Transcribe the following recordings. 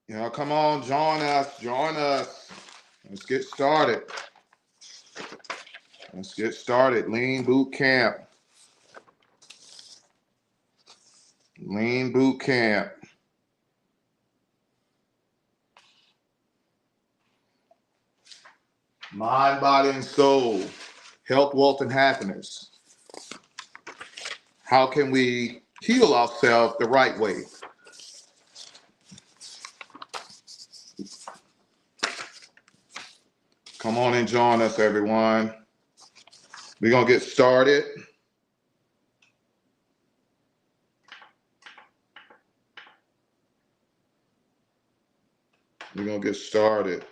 Come on, join us, join us. Let's get started. Let's get started. Lean Boot Camp. Lean Boot Camp. Mind, body, and soul. Health, wealth, and happiness. How can we heal ourselves the right way? Come on and join us, everyone. We're going to get started. We're going to get started.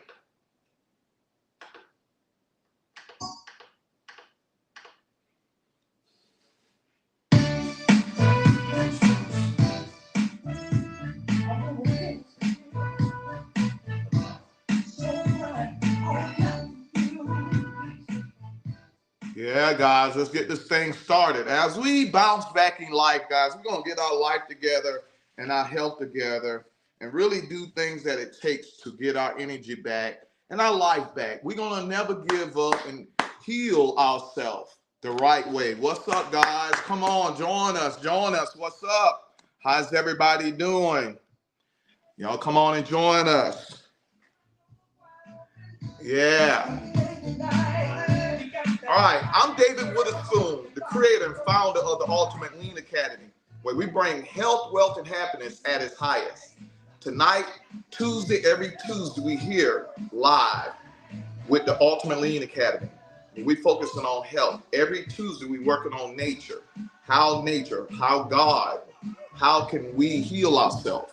Yeah, guys, let's get this thing started. As we bounce back in life, guys, we're going to get our life together and our health together and really do things that it takes to get our energy back and our life back. We're going to never give up and heal ourselves the right way. What's up, guys? Come on, join us, join us. What's up? How's everybody doing? Y'all come on and join us. Yeah. All right, I'm David Witherspoon, the creator and founder of the Ultimate Lean Academy, where we bring health, wealth, and happiness at its highest. Tonight, every Tuesday, we here live with the Ultimate Lean Academy. We focusing on health. Every Tuesday, we working on nature, how God, how can we heal ourselves?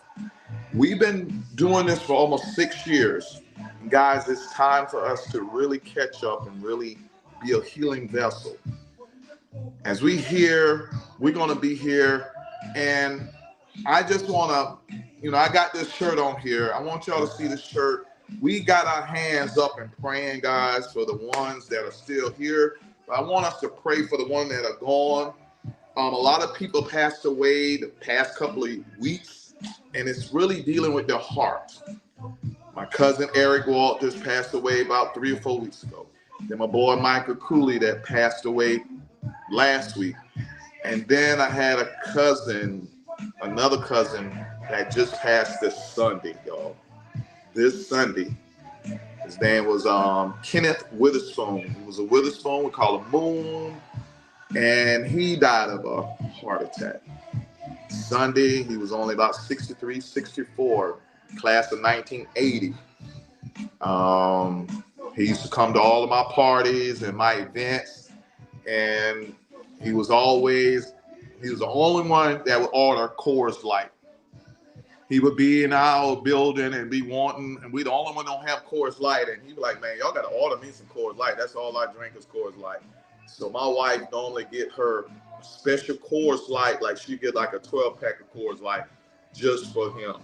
We've been doing this for almost 6 years. And guys, it's time for us to really catch up and really be a healing vessel. As we're going to be here. And I just want to, I got this shirt on here. I want y'all to see this shirt. We got our hands up and praying, guys, for the ones that are still here. But I want us to pray for the ones that are gone. A lot of people passed away the past couple of weeks, and it's really dealing with their heart. My cousin Eric Walt just passed away about 3 or 4 weeks ago. Then my boy Michael Cooley that passed away last week. And then I had another cousin that just passed this Sunday, y'all. This Sunday. His name was Kenneth Witherspoon. He was a Witherspoon, we call him Moon. And he died of a heart attack. Sunday, he was only about 63, 64, class of 1980. He used to come to all of my parties and my events, and he was the only one that would order Coors Light. He would be in our building and be wanting, and we the only one don't have Coors Light, and he'd be like, man, y'all got to order me some Coors Light. That's all I drink is Coors Light. So my wife normally get her special Coors Light, like she get like a 12-pack of Coors Light just for him.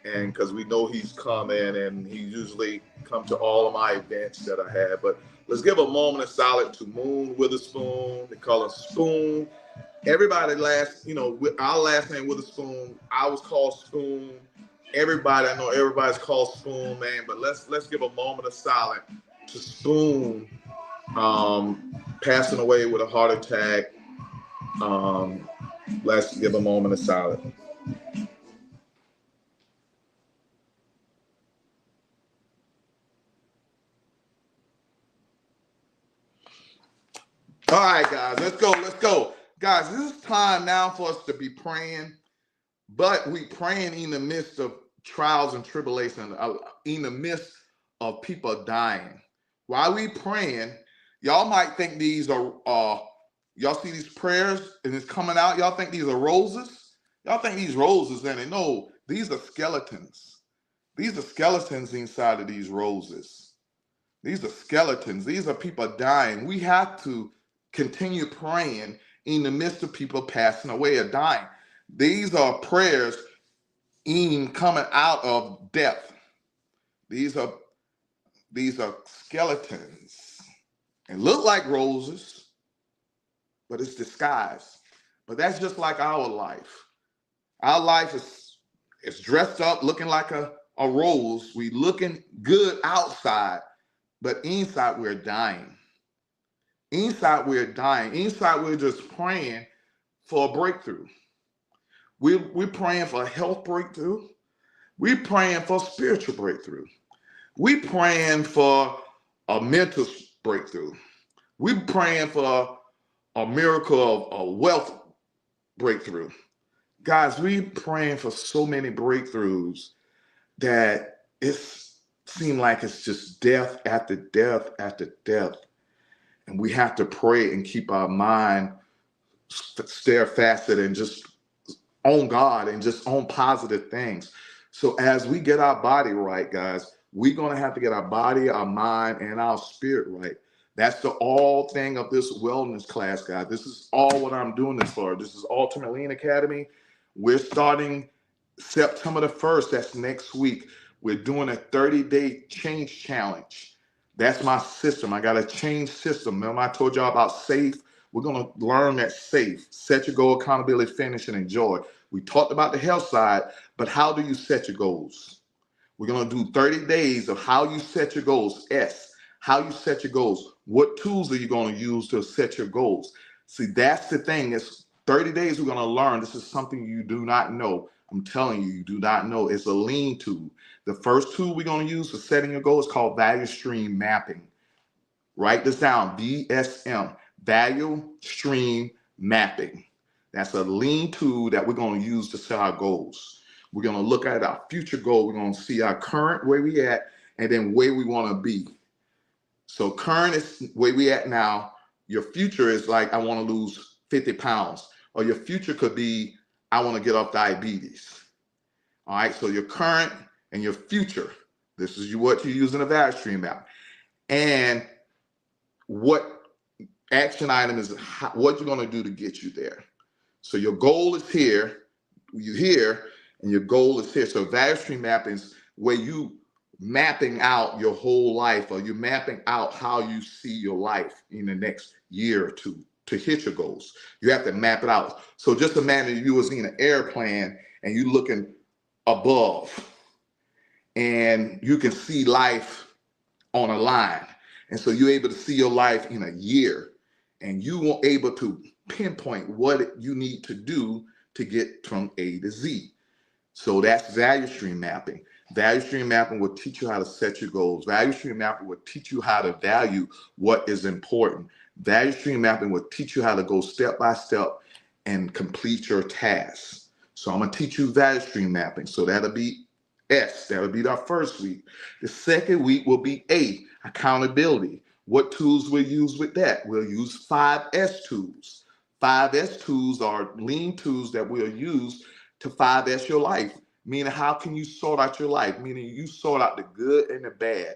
And because we know he's coming, and he usually come to all of my events that I have. But let's give a moment of silence to Moon Witherspoon. They call him Spoon. Everybody our last name Witherspoon. I was called Spoon. I know everybody's called Spoon, man. But let's give a moment of silence to Spoon, passing away with a heart attack. Let's give a moment of silence. All right, guys, let's go. Guys, this is time now for us to be praying, but we praying in the midst of trials and tribulations, in the midst of people dying. While we praying, y'all might think these are, y'all see these prayers and it's coming out, y'all think these are roses? Y'all think these roses, and no, these are skeletons. These are skeletons inside of these roses. These are skeletons. These are people dying. We have to continue praying in the midst of people passing away or dying. These are prayers coming out of death. These are skeletons and look like roses, but it's disguised. But that's just like our life. Our life is dressed up looking like a a rose. We looking good outside, but inside we're dying. Inside we're dying. Inside we're just praying for a breakthrough. We're praying for a health breakthrough. We're praying for spiritual breakthrough. We're praying for a mental breakthrough. We're praying for a miracle of a wealth breakthrough. Guys, we're praying for so many breakthroughs that it seems like it's just death after death after death. And we have to pray and keep our mind steadfasted and just on God and just on positive things. So as we get our body right, guys, we're going to have to get our body, our mind, and our spirit right. That's the all thing of this wellness class, guys. This is all what I'm doing this for. This is Ultimate Lean Academy. We're starting September the 1st. That's next week. We're doing a 30-day change challenge. That's my system. I got a change system. Remember I told y'all about SAFE? We're going to learn that SAFE. Set your goal, accountability, finish, and enjoy. We talked about the health side, but how do you set your goals? We're going to do 30 days of how you set your goals. S, how you set your goals. What tools are you going to use to set your goals? See, that's the thing. It's 30 days we're going to learn. This is something you do not know. I'm telling you, you do not know. It's a lean tool. The first tool we're going to use for setting your goal is called value stream mapping. Write this down, VSM, value stream mapping. That's a lean tool that we're going to use to set our goals. We're going to look at our future goal. We're going to see our current, where we at, and then where we want to be. So current is where we at now. Your future is like, I want to lose 50 pounds. Or your future could be, I want to get off diabetes. All right, so your current and your future. This is what you use in a value stream map. And what action item is what you're going to do to get you there. So your goal is here, you're here, and your goal is here. So value stream mapping is where you mapping out your whole life, or you're mapping out how you see your life in the next year or two to hit your goals. You have to map it out. So just imagine you was in an airplane and you looking above and you can see life on a line. And so you're able to see your life in a year, and you were able to pinpoint what you need to do to get from A to Z. So that's value stream mapping. Value stream mapping will teach you how to set your goals. Value stream mapping will teach you how to value what is important. Value stream mapping will teach you how to go step by step and complete your tasks. So I'm going to teach you value stream mapping. So that'll be S. That'll be our first week. The second week will be A, accountability. What tools we'll use with that? We'll use 5S tools. 5S tools are lean tools that we'll use to 5S your life. Meaning, how can you sort out your life? Meaning, you sort out the good and the bad.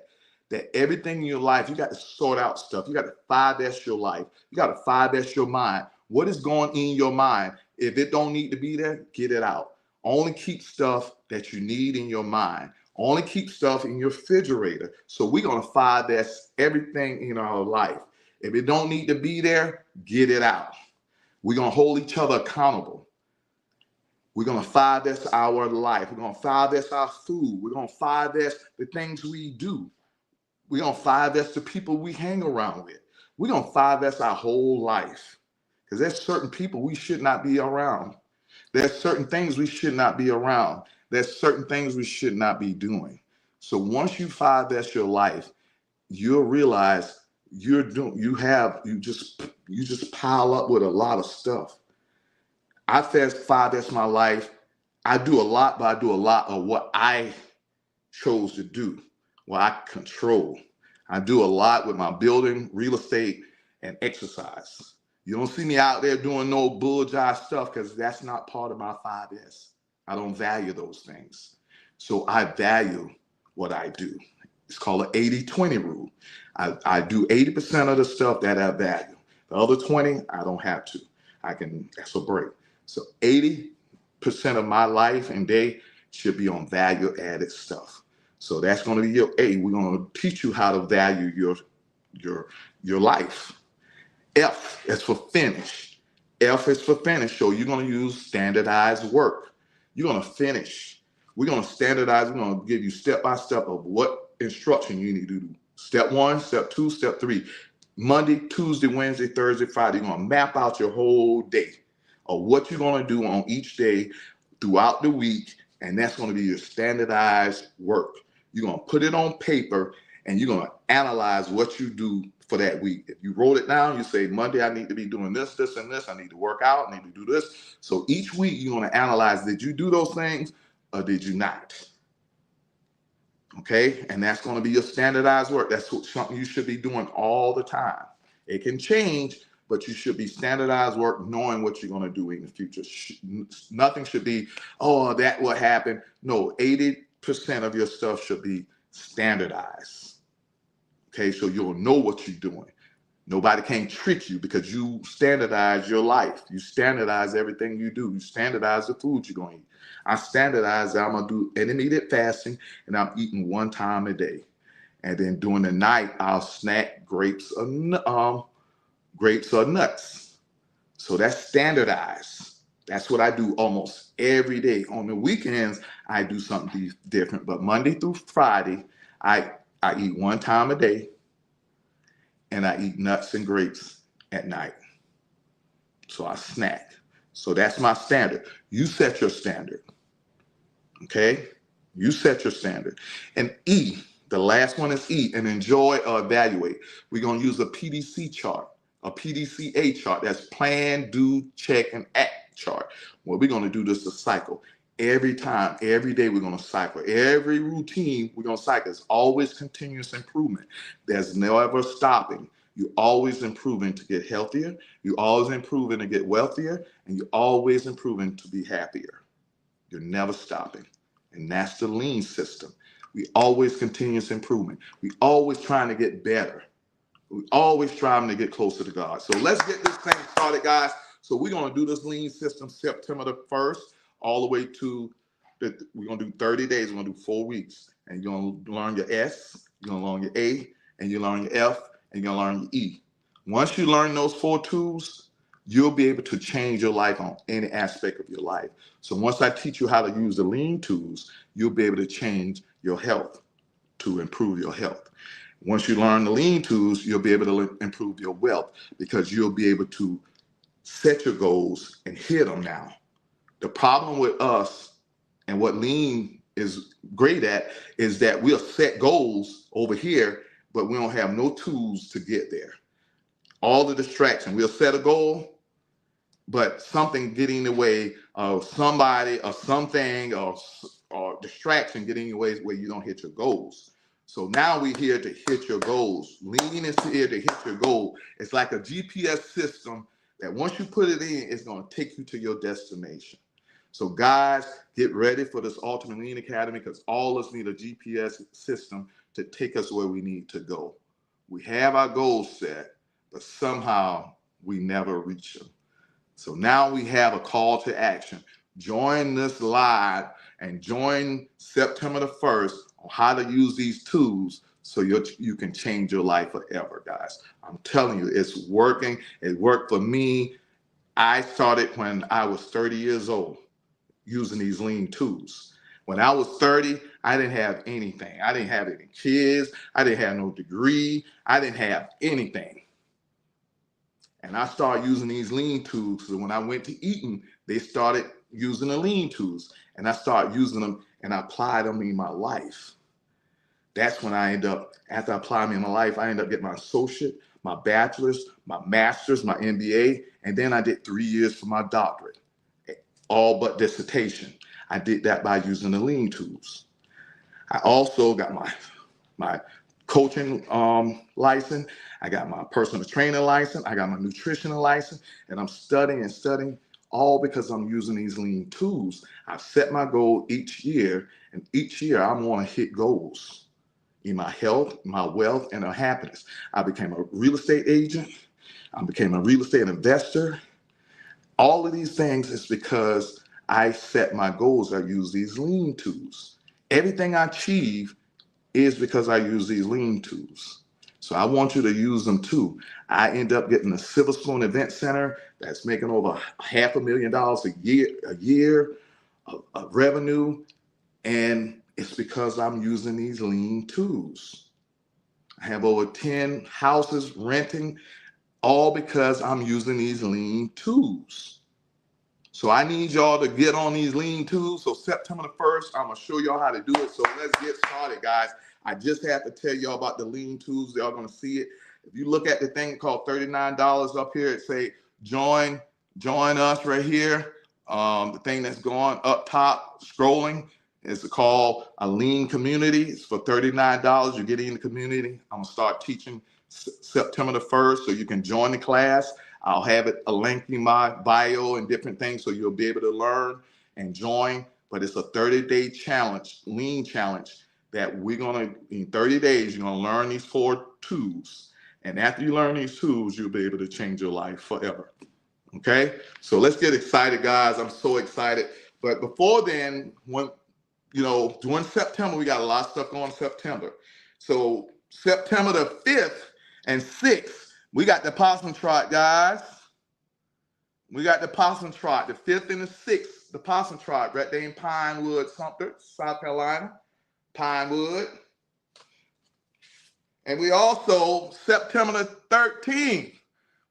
That everything in your life, you got to sort out stuff. You got to 5S your life. You got to 5S your mind. What is going in your mind? If it don't need to be there, get it out. Only keep stuff that you need in your mind. Only keep stuff in your refrigerator. So we're going to 5S everything in our life. If it don't need to be there, get it out. We're going to hold each other accountable. We're going to 5S our life. We're going to 5S our food. We're going to 5S the things we do. We're going to 5S the people we hang around with. We're going to 5S our whole life. Because there's certain people we should not be around. There's certain things we should not be around. There's certain things we should not be doing. So once you 5S your life, you'll realize you just pile up with a lot of stuff. I 5S my life. I do a lot, but I do a lot of what I chose to do, what I control. I do a lot with my building, real estate, and exercise. You don't see me out there doing no bull jive stuff because that's not part of my 5S. I don't value those things. So I value what I do. It's called an 80-20 rule. I do 80% of the stuff that I value. The other 20, I don't have to. That's a break. So 80% of my life and day should be on value-added stuff. So that's going to be your A. We're going to teach you how to value your life. F is for finish. F is for finish. So you're going to use standardized work. You're going to finish. We're going to standardize. We're going to give you step by step of what instruction you need to do. Step 1, step 2, step 3. Monday, Tuesday, Wednesday, Thursday, Friday. You're going to map out your whole day of what you're going to do on each day throughout the week. And that's going to be your standardized work. You're going to put it on paper and you're going to analyze what you do for that week. If you wrote it down, you say, Monday, I need to be doing this, this, and this. I need to work out. I need to do this. So each week, you're going to analyze, did you do those things or did you not? Okay? And that's going to be your standardized work. That's something you should be doing all the time. It can change, but you should be standardized work, knowing what you're going to do in the future. Nothing should be, oh, that what happened. No, 80% of your stuff should be standardized. Okay, so you'll know what you're doing. Nobody can trick you because you standardize your life. You standardize everything you do. You standardize the food you're going to eat. I standardize that I'm going to do intermittent fasting and I'm eating 1 time a day. And then during the night, I'll snack grapes or nuts. So that's standardized. That's what I do almost every day. On the weekends, I do something different. But Monday through Friday, I eat 1 time a day, and I eat nuts and grapes at night. So I snack. So that's my standard. You set your standard. Okay? You set your standard. And E, the last one is E, and enjoy or evaluate. We're going to use a PDC chart, a PDCA chart. That's plan, do, check, and act chart. Well, we're going to do this a cycle. Every time, every day, we're going to cycle. Every routine, we're going to cycle. It's always continuous improvement. There's never stopping. You're always improving to get healthier. You're always improving to get wealthier. And you're always improving to be happier. You're never stopping. And that's the lean system. We always continuous improvement. We always trying to get better. We always trying to get closer to God. So let's get this thing started, guys. So we're going to do this lean system September the 1st. All the way to, we're going to do 30 days. We're going to do 4 weeks. And you're going to learn your S, you're going to learn your A, and you learn your F, and you're going to learn your E. Once you learn those 4 tools, you'll be able to change your life on any aspect of your life. So once I teach you how to use the lean tools, you'll be able to change your health to improve your health. Once you learn the lean tools, you'll be able to improve your wealth because you'll be able to set your goals and hit them now. The problem with us and what lean is great at is that we'll set goals over here, but we don't have no tools to get there. All the distraction, we'll set a goal, but something getting in the way of somebody or something or distraction getting in the way where you don't hit your goals. So now we're here to hit your goals. Lean is here to hit your goal. It's like a GPS system that once you put it in, it's going to take you to your destination. So guys, get ready for this Ultimate Lean Academy because all of us need a GPS system to take us where we need to go. We have our goals set, but somehow we never reach them. So now we have a call to action. Join this live and join September the 1st on how to use these tools so you can change your life forever, guys. I'm telling you, it's working. It worked for me. I started when I was 30 years old using these lean tools. When I was 30, I didn't have anything. I didn't have any kids. I didn't have no degree. I didn't have anything. And I started using these lean tools. So when I went to Eaton, they started using the lean tools. And I started using them and I applied them in my life. That's when I ended up, after I applied them in my life, I ended up getting my associate, my bachelor's, my master's, my MBA, and then I did 3 years for my doctorate, all but dissertation. I did that by using the lean tools. I also got my coaching license. I got my personal trainer license. I got my nutritional license, and I'm studying and studying all because I'm using these lean tools. I've set my goal each year, and each year I want to hit goals in my health, my wealth, and my happiness. I became a real estate agent. I became a real estate investor. All of these things is because I set my goals. I use these lean tools. Everything I achieve is because I use these lean tools. So I want you to use them too. I end up getting a Silver Spoon Event Center that's making over $500,000 a year of revenue. And it's because I'm using these lean tools. I have over 10 houses renting, all because I'm using these lean tools. So I need y'all to get on these lean tools. So September the 1st, I'm going to show y'all how to do it. So let's get started, guys. I just have to tell y'all about the lean tools. Y'all going to see it. If you look at the thing called $39 up here, it say join us right here. The thing that's going up top, scrolling, is called a lean community. It's for $39. You get in the community. I'm going to start teaching September the 1st, so you can join the class. I'll have it a link in my bio and different things, so you'll be able to learn and join. But it's a 30-day challenge, lean challenge, that we're going to, in 30 days, you're going to learn these 4 tools. And after you learn these tools, you'll be able to change your life forever. Okay? So let's get excited, guys. I'm so excited. But before then, during September, we got a lot of stuff going in September. So September the 5th and 6th, we got the Possum Trot, guys. We got the Possum Trot, the 5th and the 6th, the Possum Trot, right there in Pinewood, Sumter, South Carolina, Pinewood. And we also, September the 13th,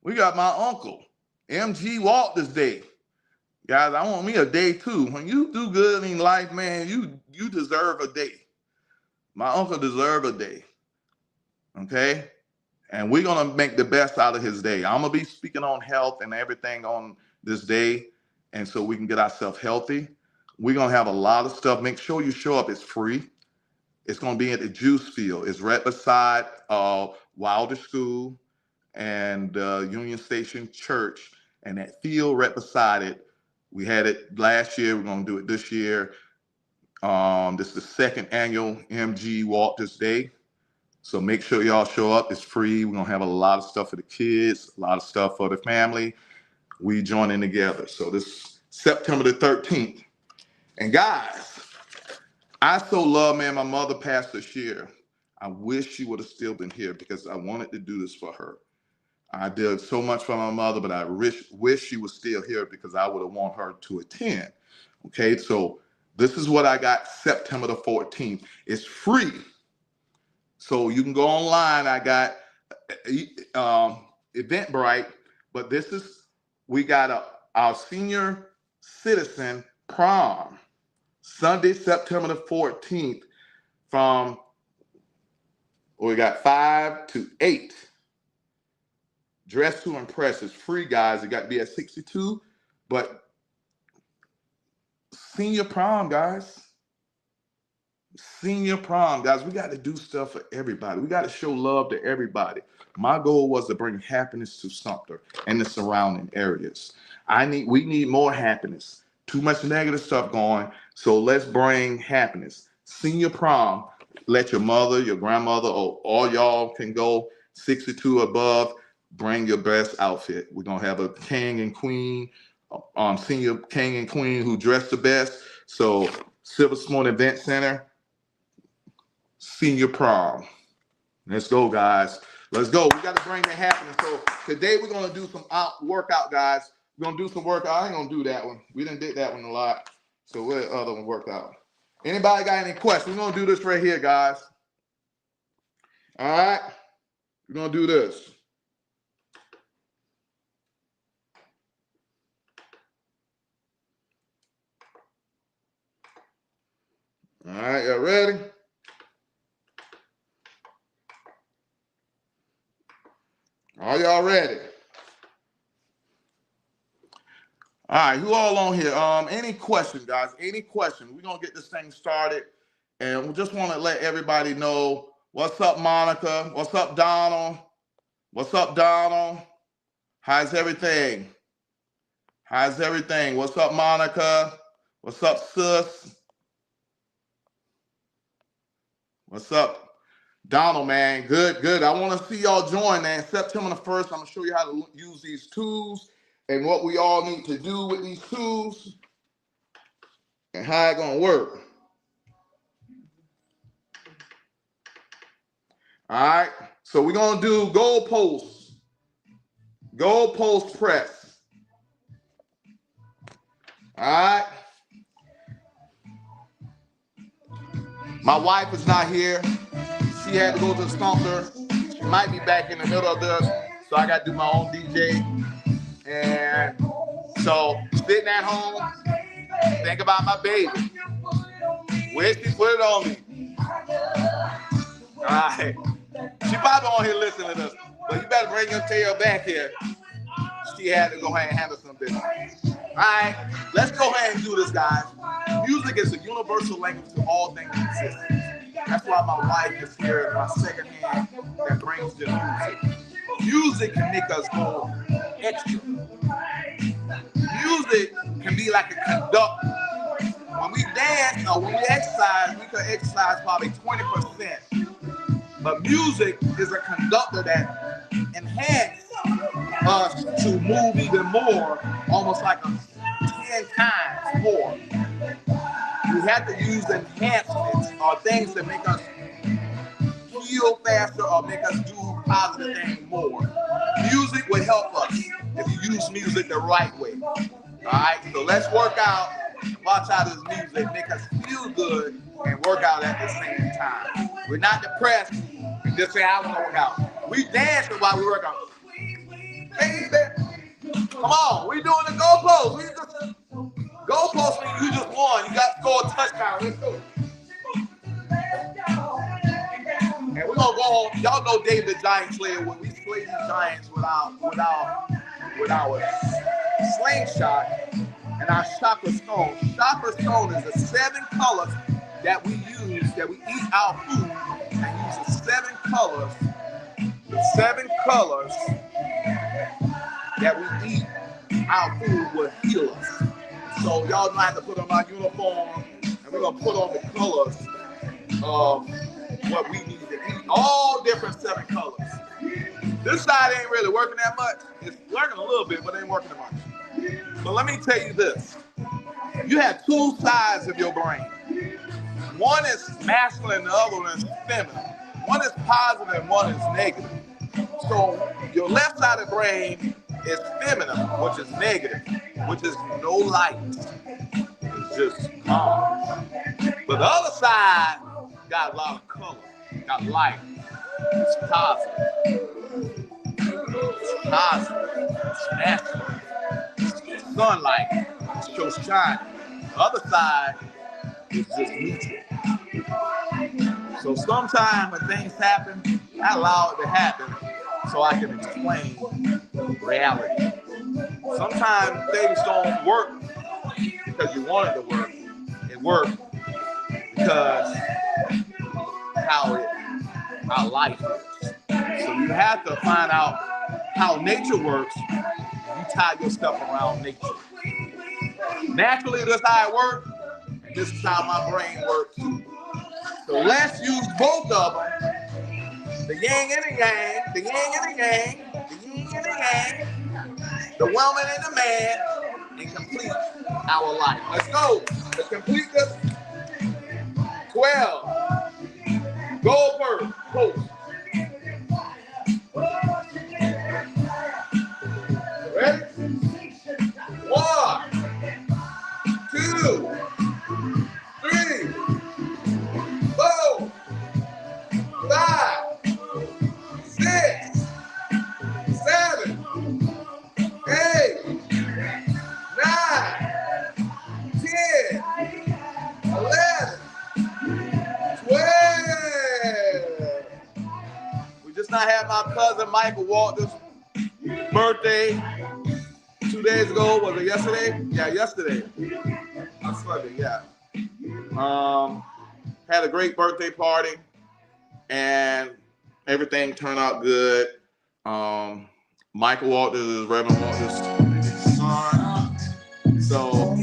we got my uncle, MG Walters Day. Guys, I want me a day too. When you do good in life, man, you deserve a day. My uncle deserves a day. Okay? And we're going to make the best out of his day. I'm going to be speaking on health and everything on this day, and so we can get ourselves healthy. We're going to have a lot of stuff. Make sure you show up. It's free. It's going to be at the Juice Field. It's right beside Wilder School and Union Station Church. And that field right beside it, we had it last year. We're going to do it this year. This is the 2nd annual MG Walters Day. So make sure y'all show up. It's free. We're going to have a lot of stuff for the kids, a lot of stuff for the family. We joining together. So this September the 13th. And guys, I so love, man, my mother passed this year. I wish she would have still been here because I wanted to do this for her. I did so much for my mother, but I wish she was still here because I would have wanted her to attend. Okay, so this is what I got September the 14th. It's free. So you can go online. I got Eventbrite, but we got our senior citizen prom, Sunday, September the 14th we got 5 to 8. Dress to impress. It's free, guys. It got to be at 62, but senior prom, guys. Senior prom, guys. We got to do stuff for everybody. We got to show love to everybody. My goal was to bring happiness to Sumter and the surrounding areas. We need more happiness. Too much negative stuff going. So let's bring happiness. Senior prom. Let your mother, your grandmother, or all y'all can go 62 above. Bring your best outfit. We're gonna have a king and queen, senior king and queen who dress the best. So Silver Spoon Event Center, senior prom. Let's go, guys. Let's go. We got to bring that happening. So today we're gonna do some workout, guys. We're gonna do some workout. I ain't gonna do that one. We didn't did that one a lot. So where the other one worked out? Anybody got any questions? We're gonna do this right here, guys. All right. We're gonna do this. All right, y'all ready? Are y'all ready? All right, who all on here? Any questions, guys? Any questions? We're gonna get this thing started, and we just want to let everybody know what's up, Monica. What's up, Donald? What's up, Donald? How's everything? How's everything? What's up, Monica? What's up, sis? What's up, Donald, man? Good, good. I want to see y'all join, man. September the 1st, I'm going to show you how to use these tools and what we all need to do with these tools and how it's going to work. All right. So we're going to do goalpost press. All right. My wife is not here. She had to go to the sponsor. She might be back in the middle of this, so I got to do my own DJ. And so, sitting at home, think about my baby. Where she put it on me? All right. She probably on here listening to this, but you better bring your tail back here. She had to go ahead and handle some business. All right, let's go ahead and do this, guys. Music is a universal language to all things existence. That's why my wife is here as my second hand that brings the music. Music can make us go extra. Music can be like a conductor. When we dance or when we exercise, we can exercise probably 20%. But music is a conductor that enhances us to move even more, almost like 10 times more. We have to use enhancements or things that make us heal faster or make us do positive things more. Music will help us if you use music the right way. All right, so let's work out, watch out this music, make us feel good and work out at the same time. We're not depressed and just say, I want to work out. We dancing while we work out. Hey, come on, we doing the goalpost. Goalpost means you just won. You got to score a touchdown. Let's go. And we're going to go home. Y'all know David the Giant Slayer. When we slay the Giants with our slingshot and our chakra stone. Chakra stone is the 7 colors that we use, that we eat our food, and use the 7 colors. The 7 colors that we eat our food will heal us. So y'all know how to put on our uniform, and we're gonna put on the colors of what we need to eat. All different 7 colors. This side ain't really working that much. It's working a little bit, but it ain't working that much. But let me tell you this. You have 2 sides of your brain. One is masculine, the other one is feminine. One is positive and one is negative. So your left side of the brain is feminine, which is negative, which is no light. It's just calm. But the other side got a lot of color, got light. It's positive. It's positive. It's masculine. It's sunlight. It's your shine. The other side is just neutral. So sometimes when things happen, I allow it to happen so I can explain reality. Sometimes things don't work because you want it to work. It works because how life is. So you have to find out how nature works. You tie your stuff around nature. Naturally, that's how it works. And this is how my brain works too. So let's use both of them. The yin and the yang, the yin and the yang, the yin and the yang, the woman and the man, and complete our life. Let's go. Let's complete this. 12. Goldberg, post. Ready? 1, 2, 3, 4, 5, 6, 7, 8, 9, 10, 11, 12. We just not had my cousin Michael Walter's birthday 2 days ago. Was it yesterday? Yeah, yesterday. On Sunday, yeah. Had a great birthday party and everything turned out good. Michael Walters is Reverend Walters' son. So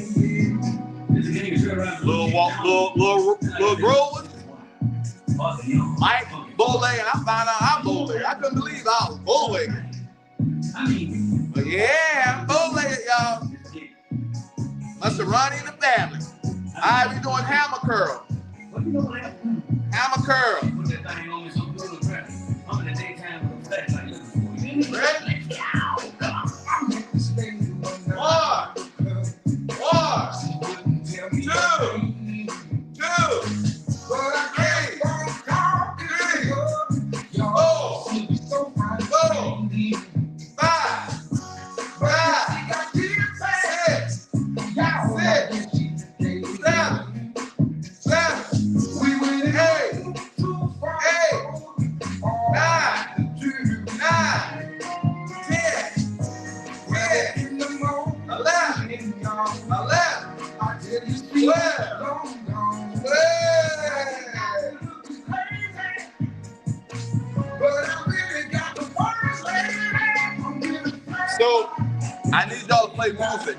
little Growers, Mike bowlegging. I found out I'm bowlegging. I couldn't believe I was bowlegging. But yeah, I'm bowlegging, y'all. Must have run in the family. I be doing hammer curl. Hammer curl. Ready? 1, 2, 2, 3. My left. 12. 12. So I need y'all to play music.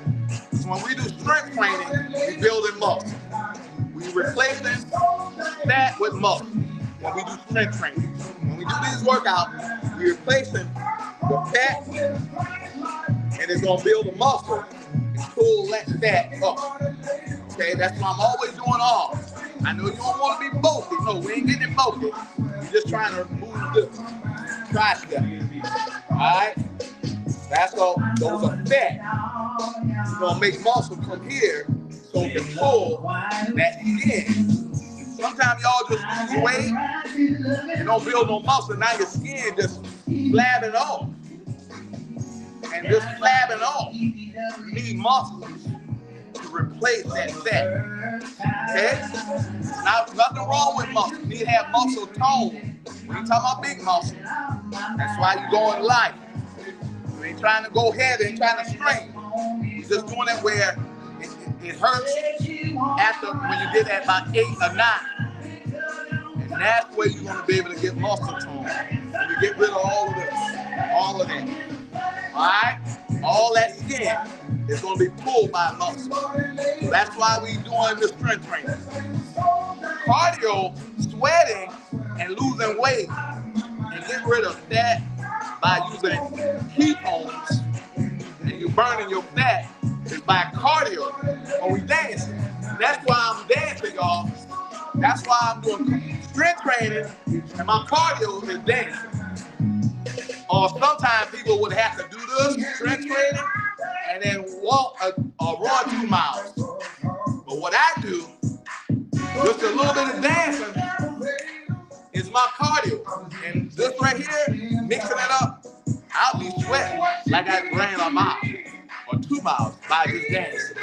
So when we do strength training, we building muscle. We replacing fat with muscle. When we do strength training, when we do these workouts, we replacing the fat, and it's gonna build the muscle and pull that fat up. Okay, that's why I'm always doing arms. I know you don't want to be bulky. No, we ain't getting bulky. We're just trying to move the tricep. All right, that's all. Those are fat. We're gonna make muscle come here so we can pull that skin. Sometimes y'all just lose weight and don't build no muscle. Now your skin just flabbing off. And just flabbing off. You need muscles to replace that fat. Okay? Now, nothing wrong with muscle. You need to have muscle tone. We ain't talking about big muscle. That's why you go in life. You ain't trying to go heavy, ain't trying to strain. You're just doing it where it hurts after when you did that about 8 or 9. And that's where you're going to be able to get muscle tone. And you get rid of all of this, all of that. All right? All that skin is going to be pulled by muscle. So that's why we're doing the strength training. Cardio, sweating, and losing weight, and getting rid of fat by using ketones, and you burning your fat, is by cardio, or we dancing. That's why I'm dancing, y'all. That's why I'm doing strength training, and my cardio is dancing. Or sometimes people would have to do this, strength training, and then walk or run 2 miles. But what I do, just a little bit of dancing, is my cardio. And this right here, mixing it up, I'll be sweating like I ran a mile or 2 miles by just dancing.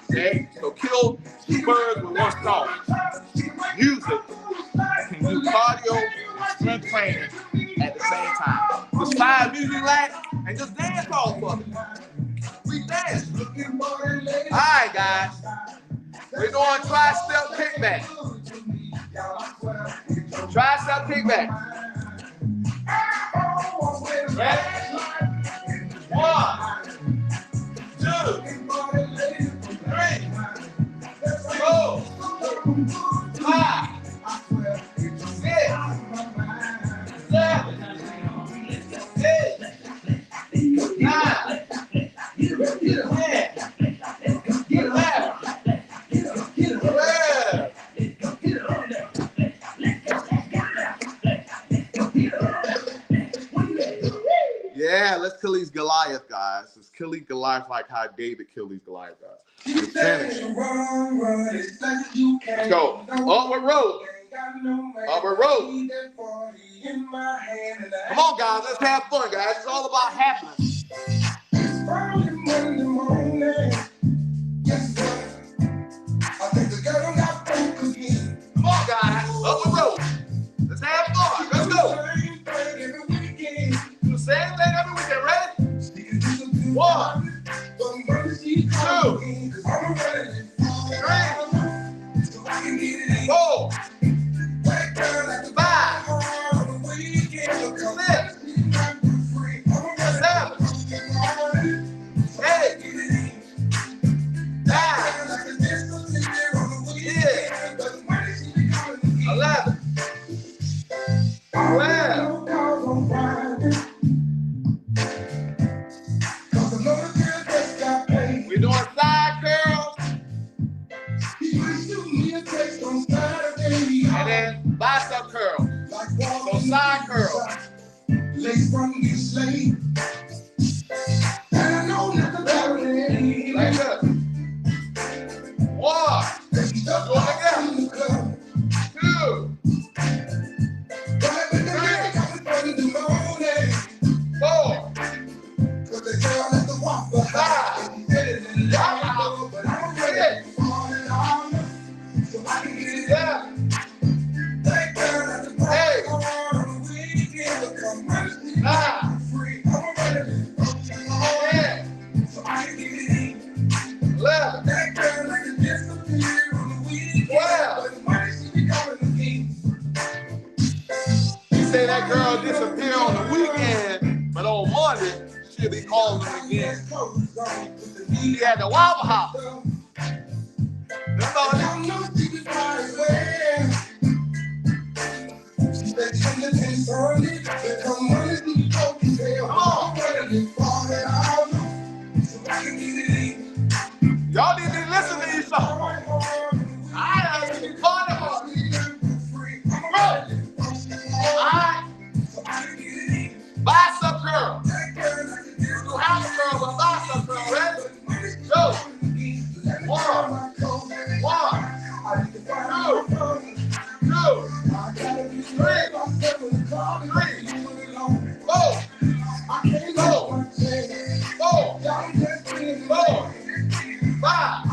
Okay? So kill 2 birds with 1 stone. Music can do cardio and strength training at the same time. Just find music you like and just dance off of it. We dance. Alright, guys. We're doing tricep kickback. Tricep kickback. Ready? 1, 2, 3, 4, 5, 6, 7, 8, 9, 10, 11, 12. Yeah, let's kill these Goliath guys. Let's kill these Goliath like how David killed these Goliath guys. Let's finish. Let's go. Upward road. Upward road. Come on, guys. Let's have fun, guys. It's all about happiness. Come on, guys. Upward road. Let's have fun. Let's go. Do the same thing every weekend. Ready? 1, 2, 3, 4, 5, 6, 7, 8, 9, 10, 11, 12. We're doing side curls. And then bicep curls. So side curls. Like this. 1. Let's do it again. 2. 3. 4. 5. 11, He had the Waffle House. That's all it Y'all need to listen to these songs. I have to be part of it. Bicep curl. Do house curl with bicep curl. Ready? Go. 1, 2, 3, 4, 5,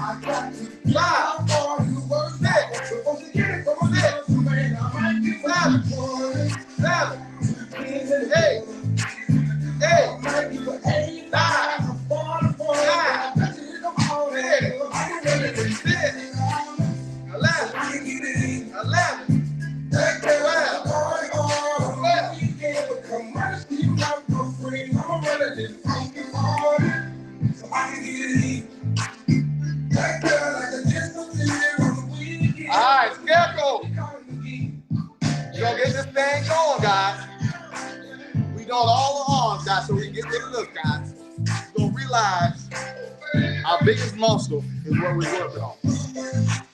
Alright, Scarecrow. We're gonna get this thing going, guys. We doing all the arms, guys, so we can get this look, guys. We're gonna realize our biggest muscle is what we're working on.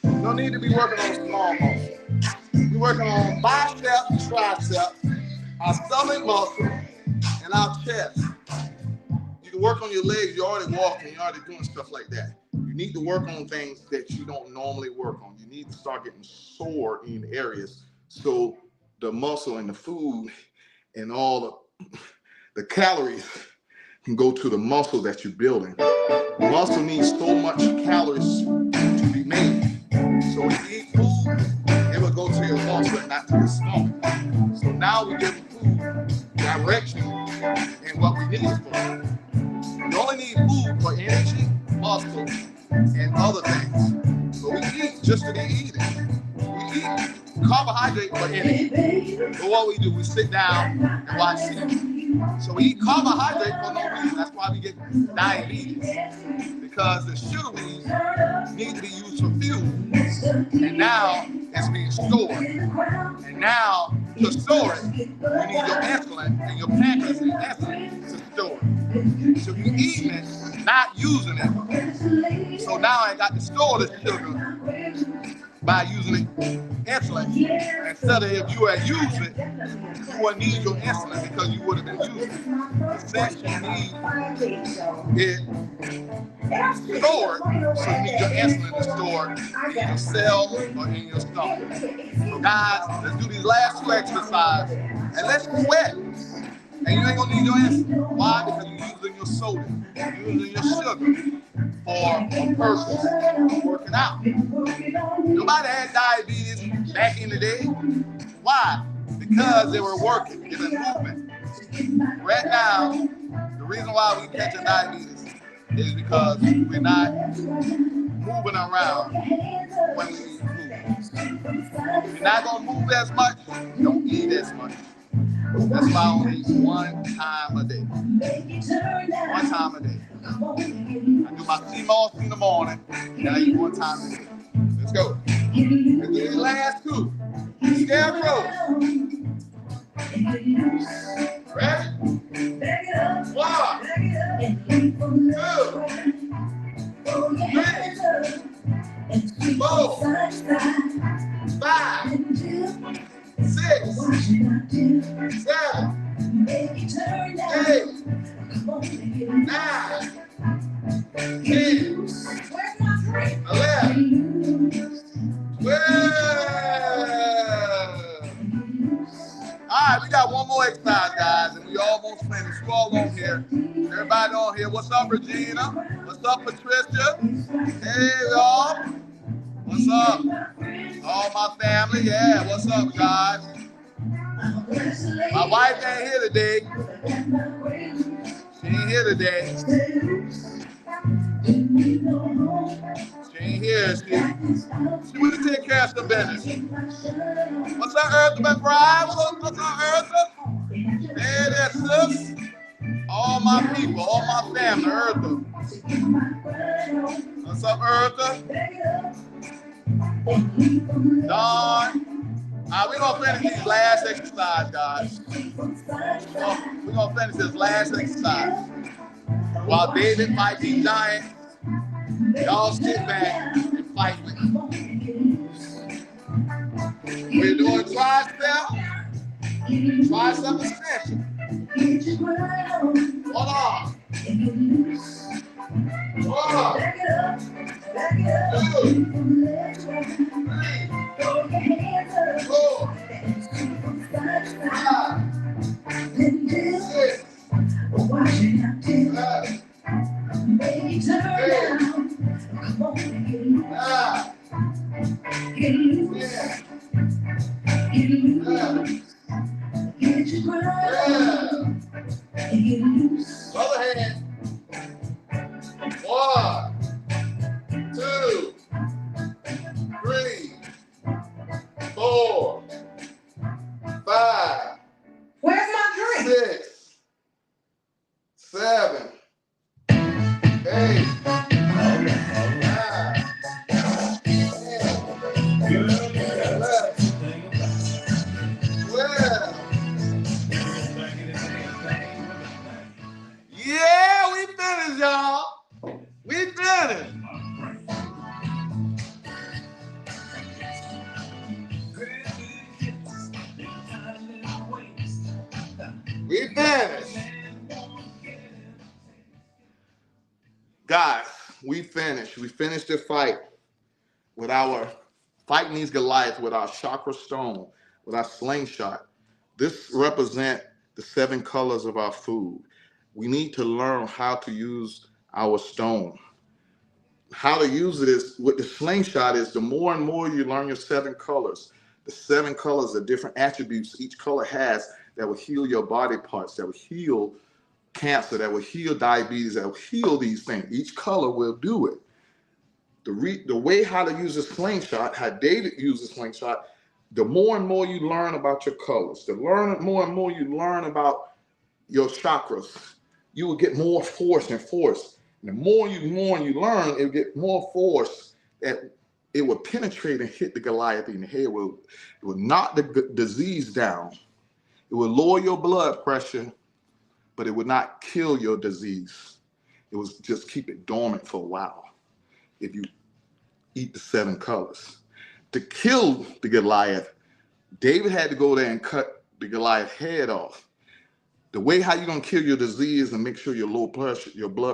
We don't need to be working on small muscles. We're working on bicep, tricep, our stomach muscle, and our chest. You can work on your legs. You're already walking. You're already doing stuff like that. You need to work on things that you don't normally work on. You need to start getting sore in areas so the muscle and the food and all the calories can go to the muscle that you're building. The muscle needs so much calories to be made. So when you eat food, it will go to your muscle and not to your stomach. So now we give food direction and what we need it for. You only need food for energy, muscle, and other things. So we eat just to be eating. We eat carbohydrate for energy. But what we do, we sit down and watch TV. So we eat carbohydrate for no reason. That's why we get diabetes. Because the sugar we need to be used for fuel. And now it's being stored. And now to store it, you need your insulin and your pancreas and insulin to store it. So you're eating it, not using it. So now I got to store the sugar by using insulin. Instead of if you had used it, you wouldn't need your insulin because you would have been using it. Since you need it stored, so you need your insulin to store in your cells or in your stomach. So guys, let's do these last 2 exercises and let's sweat. And you ain't gonna need your insulin. Why? Because you're using your soda, you're using your sugar for a purpose of working out. Nobody had diabetes back in the day. Why? Because they were working, they've been moving. Right now, the reason why we catching diabetes is because we're not moving around when we need food. If you're not gonna move as much, don't eat as much. That's why I only eat 1 time a day. 1 time a day. I do my CMOS in the morning, and I eat 1 time a day. Let's go. Let's do these last 2. Scarecrow. Ready? 1, 2, 3, 4, 5, 6, 7, 8, 9, 10, 11, 12. All right, we got one more exercise, guys, and we almost finished. You all on here. Everybody on here. What's up, Regina? What's up, Patricia? Hey, y'all. What's up? All my family. Yeah, what's up, guys? My wife ain't here today. She ain't here today. She ain't here. She went to take care of some business. What's up, Eartha McBride? What's up, Eartha? Hey there, sis. All my people, all my family, Eartha. What's up, Erica? Dawn. We're going to finish these last exercise, guys. We're going to finish this last exercise. While David fights these giants, y'all sit back and fight with me. We're doing tricep extension. One arm. 1, 2, 3, 4, 5, 6, 7, 8, 9, 10, other hand. 1, 2, 3, 4, 5. Where's my drink? 6, 7, 8, 9, 10, 11, 12. Yeah, we finished, y'all. We finished. We finished. Guys, we finished. We finished the fight with our fighting these Goliaths with our chakra stone, with our slingshot. This represents the 7 colors of our food. We need to learn how to use our stone. How to use it is with the slingshot is the more and more you learn your 7 colors. The 7 colors are different attributes each color has that will heal your body parts, that will heal cancer, that will heal diabetes, that will heal these things. Each color will do it. The way how to use a slingshot, how David used a slingshot, the more and more you learn about your colors, the more and more you learn about your chakras, you will get more force and force. And the more you learn, it will get more force that it will penetrate and hit the Goliath in the head. It will knock the disease down. It will lower your blood pressure, but it would not kill your disease. It was just keep it dormant for a while if you eat the 7 colors. To kill the Goliath, David had to go there and cut the Goliath head off. The way how you're gonna kill your disease and make sure your blood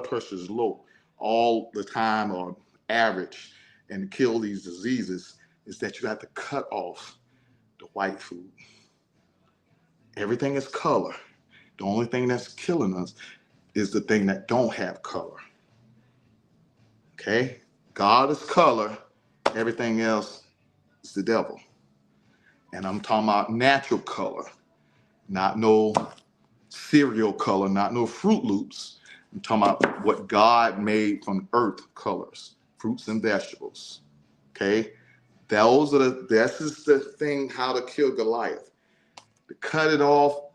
pressure is low all the time or average and kill these diseases is that you have to cut off the white food. Everything is color. The only thing that's killing us is the thing that don't have color. Okay? God is color. Everything else is the devil. And I'm talking about natural color, not no cereal color, not no Fruit Loops. I'm talking about what God made from earth colors, fruits and vegetables. Okay? This is the thing how to kill Goliath. To cut it off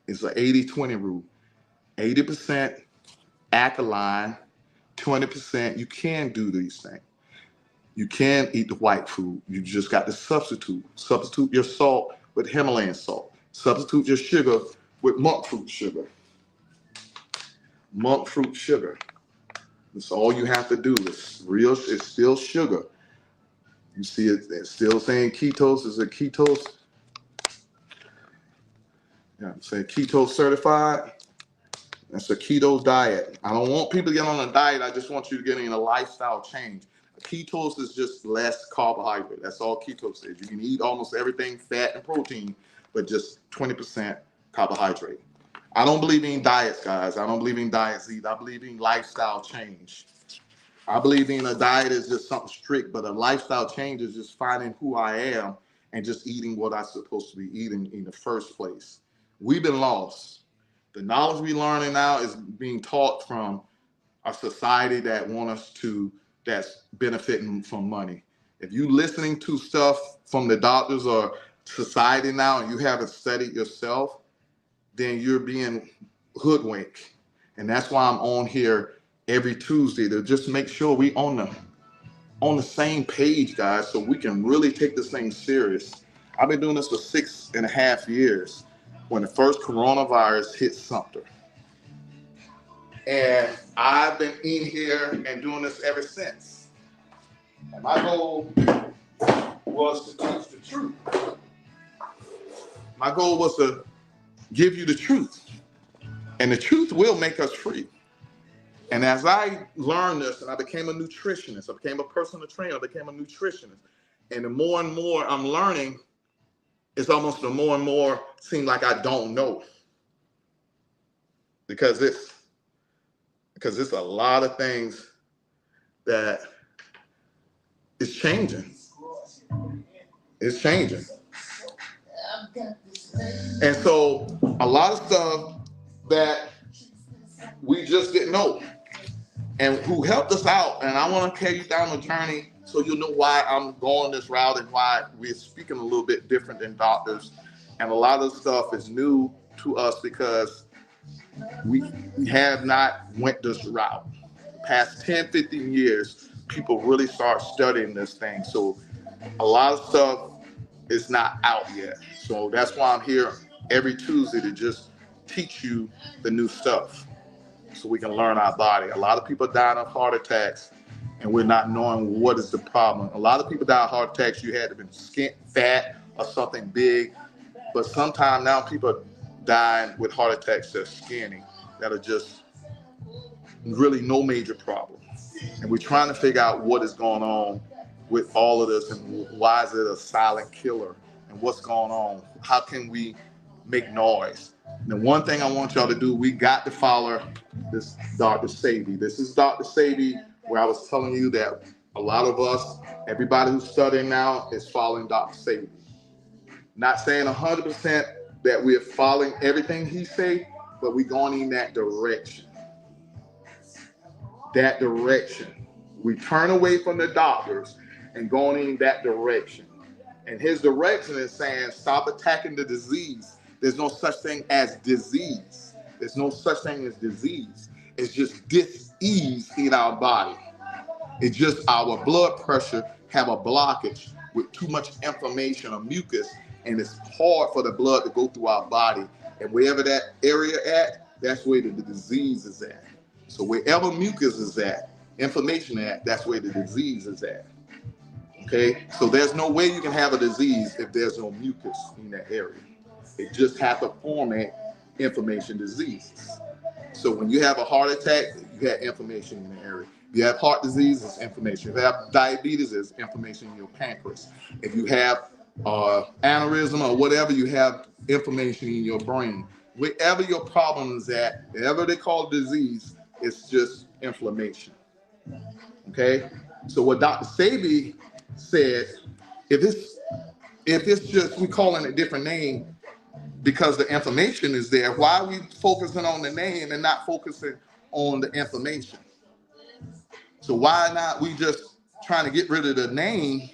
is an 80-20 rule. 80% alkaline, 20% you can do these things. You can eat the white food. You just got to substitute. Substitute your salt with Himalayan salt. Substitute your sugar with monk fruit sugar. Monk fruit sugar. That's all you have to do. It's still sugar. You see it's still saying ketose. Is it ketose? Yeah, say keto certified. That's a keto diet. I don't want people to get on a diet. I just want you to get in a lifestyle change. Ketose is just less carbohydrate. That's all ketose is. You can eat almost everything, fat and protein, but just 20% carbohydrate. I don't believe in diets, guys. I don't believe in diets either. I believe in lifestyle change. I believe in a diet is just something strict, but a lifestyle change is just finding who I am and just eating what I'm supposed to be eating in the first place. We've been lost. The knowledge we're learning now is being taught from a society that want us to, that's benefiting from money. If you're listening to stuff from the doctors or society now and you haven't studied yourself, then you're being hoodwinked. And that's why I'm on here every Tuesday to just make sure we on the same page, guys, so we can really take this thing serious. I've been doing this for 6.5 years when the first coronavirus hit Sumter. And I've been in here and doing this ever since. And my goal was to teach the truth. My goal was to give you the truth. And the truth will make us free. And as I learned this, and I became a nutritionist, I became a personal trainer, I became a nutritionist. And the more and more I'm learning, it's almost the more and more seem like I don't know. Because it's a lot of things that is changing. It's changing. And so a lot of stuff that we just didn't know. And who helped us out, and I want to carry you down the journey so you'll know why I'm going this route and why we're speaking a little bit different than doctors. And a lot of stuff is new to us because we have not went this route. Past 10, 15 years, people really start studying this thing. So a lot of stuff is not out yet. So that's why I'm here every Tuesday to just teach you the new stuff so we can learn our body. A lot of people die of heart attacks and we're not knowing what is the problem. A lot of people die of heart attacks. You had to be fat or something big. But sometimes now people dying with heart attacks that are skinny, that are just really no major problem. And we're trying to figure out what is going on with all of this and why is it a silent killer and what's going on? How can we make noise? And the one thing I want y'all to do, we got to follow this Dr. Sebi. This is Dr. Sebi, where I was telling you that a lot of us, everybody who's studying now is following Dr. Sebi. Not saying 100% that we're following everything he say, but we're going in that direction. That direction. We turn away from the doctors and going in that direction. And his direction is saying, stop attacking the disease. There's no such thing as disease. There's no such thing as disease. It's just dis-ease in our body. It's just our blood pressure have a blockage with too much inflammation or mucus, and it's hard for the blood to go through our body. And wherever that area at, that's where the disease is at. So wherever mucus is at, inflammation at, that's where the disease is at. Okay? So there's no way you can have a disease if there's no mucus in that area. It just has to formate inflammation diseases. So when you have a heart attack, you have inflammation in the area. If you have heart disease, it's inflammation. If you have diabetes, it's inflammation in your pancreas. If you have aneurysm or whatever, you have inflammation in your brain. Wherever your problem is at, whatever they call disease, it's just inflammation. Okay? So what Dr. Sebi said, if it's just, we calling it a different name because the inflammation is there, why are we focusing on the name and not focusing on the inflammation? So why not we just trying to get rid of the name?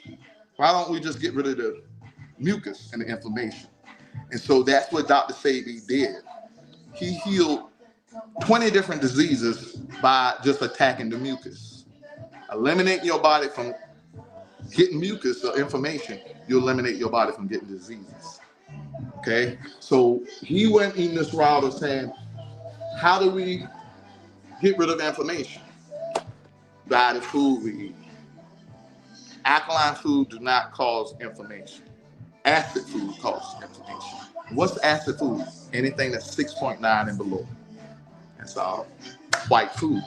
Why don't we just get rid of the mucus and the inflammation? And so that's what Dr. Sebi did. He healed 20 different diseases by just attacking the mucus. Eliminate your body from getting mucus or inflammation, you eliminate your body from getting diseases. Okay? So he went in this route of saying, how do we get rid of inflammation? By the food we eat. Alkaline food do not cause inflammation. Acid food causes inflammation. What's acid food? Anything that's 6.9 and below. That's all. White food.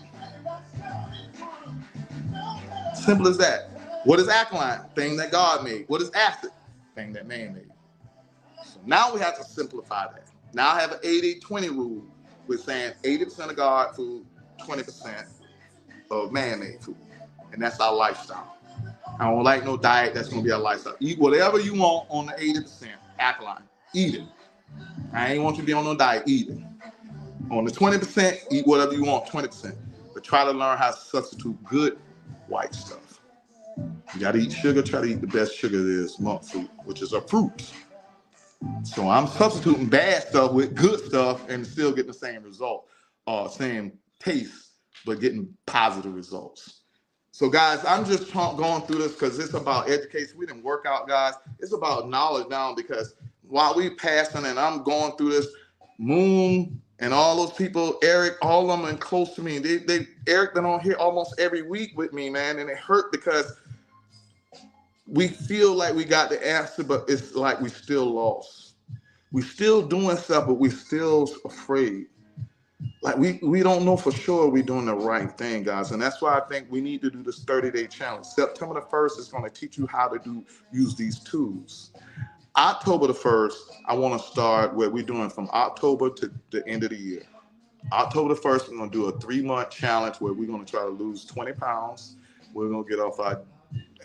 Simple as that. What is alkaline? Thing that God made. What is acid? Thing that man made. So now we have to simplify that. Now I have an 80-20 rule. We're saying 80% of God food, 20% of man-made food. And that's our lifestyle. I don't like no diet. That's going to be our lifestyle. Eat whatever you want on the 80%. Alkaline. Eat it. I ain't want you to be on no diet. Eat it. On the 20%, eat whatever you want, 20%. But try to learn how to substitute good white stuff. You got to eat sugar. Try to eat the best sugar there is, monk fruit, which is a fruit. So I'm substituting bad stuff with good stuff and still get the same result, same taste but getting positive results. So guys, I'm just going through this because it's about education. We didn't work out, guys. It's about knowledge now, because while we passing and I'm going through this, Moon and all those people, Eric, all of them are close to me. Eric been on here almost every week with me, man, and it hurt because we feel like we got the answer, but it's like we still lost. We still doing stuff, but we still afraid. Like we don't know for sure we're doing the right thing, guys. And that's why I think we need to do this 30-day challenge. September the 1st is going to teach you how to use these tools. October the 1st, I want to start where we're doing from October to the end of the year. October the 1st, we're going to do a 3-month challenge where we're going to try to lose 20 pounds. We're going to get off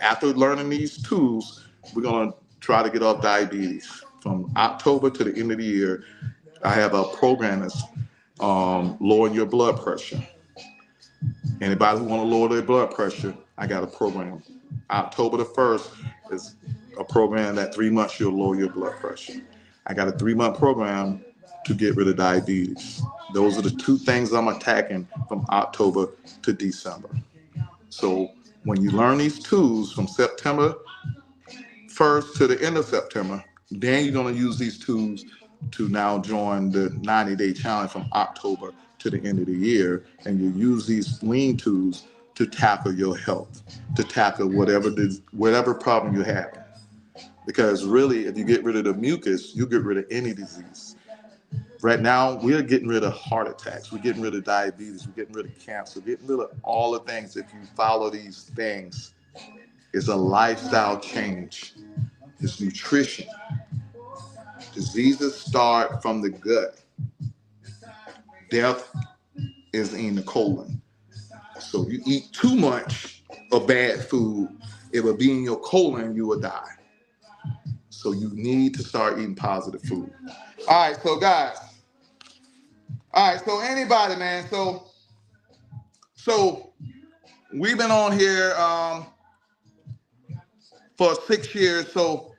after learning these tools, we're going to try to get off diabetes. From October to the end of the year, I have a program that's lowering your blood pressure. Anybody who want to lower their blood pressure, I got a program. October the 1st is a program that 3 months you'll lower your blood pressure. I got a 3-month program to get rid of diabetes. Those are the 2 things I'm attacking from October to December. So when you learn these tools from September 1st to the end of September, then you're going to use these tools to now join the 90-day challenge from October to the end of the year. And you use these lean tools to tackle your health, to tackle whatever problem you have. Because really, if you get rid of the mucus, you get rid of any disease. Right now, we're getting rid of heart attacks. We're getting rid of diabetes. We're getting rid of cancer. We're getting rid of all the things. If you follow these things, it's a lifestyle change. It's nutrition. Diseases start from the gut. Death is in the colon. So if you eat too much of bad food, it will be in your colon, you will die. So you need to start eating positive food. All right, so guys. All right, so anybody, man. So we've been on here for 6 years. So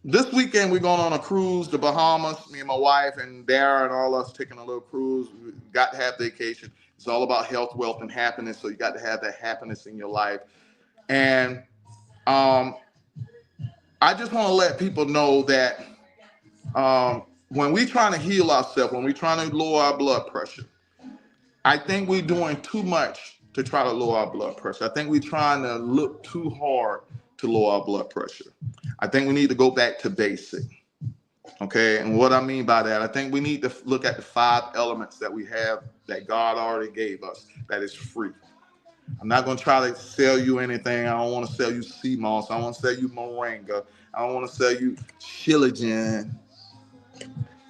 this weekend we're going on a cruise to Bahamas. Me and my wife and Dara and all us taking a little cruise. We got to have vacation. It's all about health, wealth, and happiness. So you got to have that happiness in your life. And I just want to let people know that when we're trying to heal ourselves, when we're trying to lower our blood pressure, I think we're doing too much to try to lower our blood pressure. I think we're trying to look too hard to lower our blood pressure. I think we need to go back to basic. Okay, and what I mean by that, I think we need to look at the 5 elements that we have that God already gave us that is free. I'm not going to try to sell you anything. I don't want to sell you sea moss. I don't want to sell you moringa. I don't want to sell you shilajit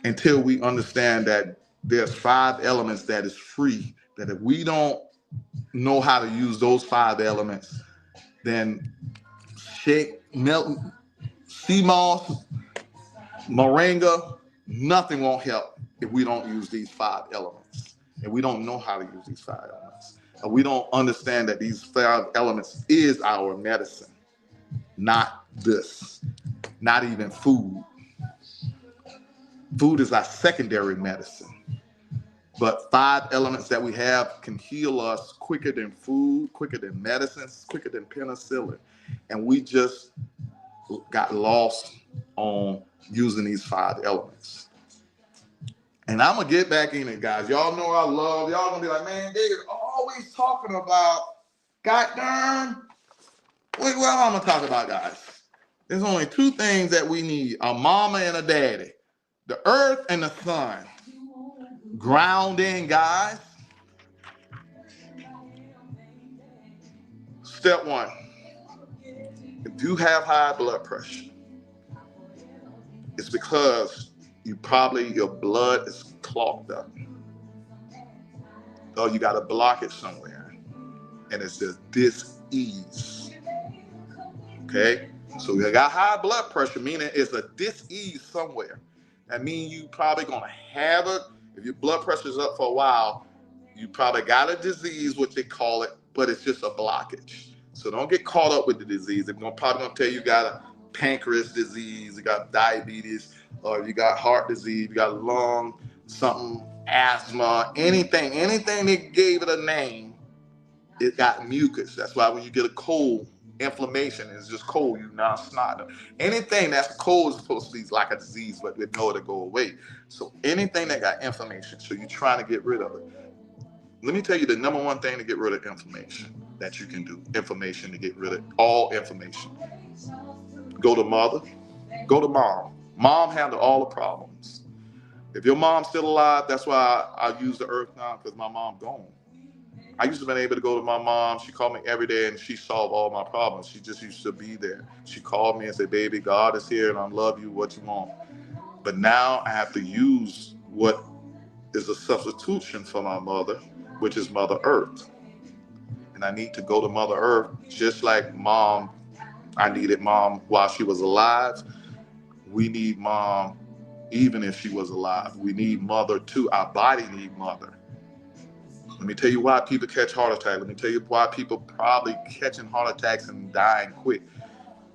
until we understand that there's 5 elements that is free, that if we don't know how to use those 5 elements, then milk, sea moss, moringa, nothing won't help if we don't use these 5 elements. And we don't know how to use these 5 elements. And we don't understand that these 5 elements is our medicine, not this, not even food. Food is our secondary medicine. But 5 elements that we have can heal us quicker than food, quicker than medicines, quicker than penicillin. And we just got lost on using these 5 elements. And I'm going to get back in it, guys. Y'all know I love, y'all going to be like, man, David always talking about, goddamn, what I'm going to talk about, guys? There's only 2 things that we need, a mama and a daddy. The earth and the sun. Grounding, guys. Step 1. If you have high blood pressure, it's because your blood is clogged up. Or you got to block it somewhere. And it's just dis-ease. Okay? So you got high blood pressure, meaning it's a dis-ease somewhere. That means you probably going to have it. If your blood pressure is up for a while, you probably got a disease, what they call it, but it's just a blockage. So don't get caught up with the disease. They're probably going to tell you got a pancreas disease, you got diabetes, or you got heart disease, you got lung, something asthma, anything that gave it a name, it got mucus. That's why when you get a cold, inflammation is just cold. You not snot. Anything that's cold is supposed to be like a disease, but we know it'll go away. So anything that got inflammation, so you're trying to get rid of it. Let me tell you the number one thing to get rid of inflammation that you can do. Information to get rid of all inflammation. Go to mother. Go to mom. Mom handle all the problems. If your mom's still alive, that's why I use the earth now, because my mom gone. I used to be able to go to my mom. She called me every day and she solved all my problems. She just used to be there. She called me and said, baby, God is here and I love you, what you want. But now I have to use what is a substitution for my mother, which is Mother Earth. And I need to go to Mother Earth just like mom. I needed mom while she was alive. We need mom even if she was alive. We need mother too. Our body need mother. Let me tell you why people catch heart attacks. Let me tell you why people probably catching heart attacks and dying quick.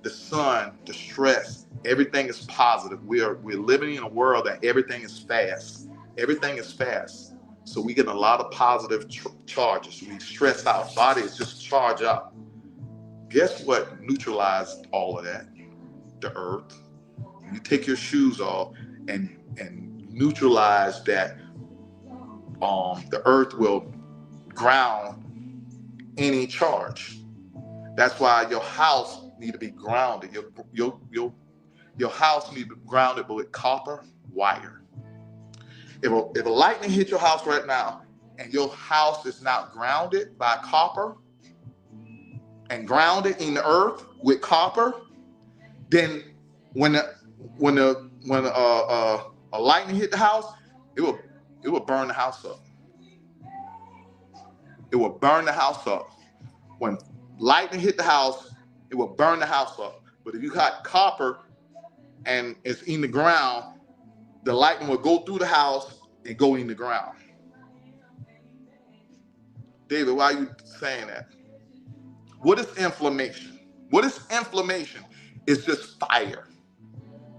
The sun, the stress, everything is positive. We're living in a world that everything is fast. Everything is fast. So we get a lot of positive charges. We stress out. Body is just charged up. Guess what neutralized all of that? The earth. You take your shoes off and neutralize that. The earth will ground any charge. That's why your house need to be grounded. Your house need to be grounded with copper wire. If a lightning hit your house right now and your house is not grounded by copper and grounded in the earth with copper, then when a lightning hit the house, it will burn the house up. It will burn the house up. When lightning hit the house, it will burn the house up. But if you got copper and it's in the ground, the lightning will go through the house and go in the ground. David, why are you saying that? What is inflammation? What is inflammation? It's just fire.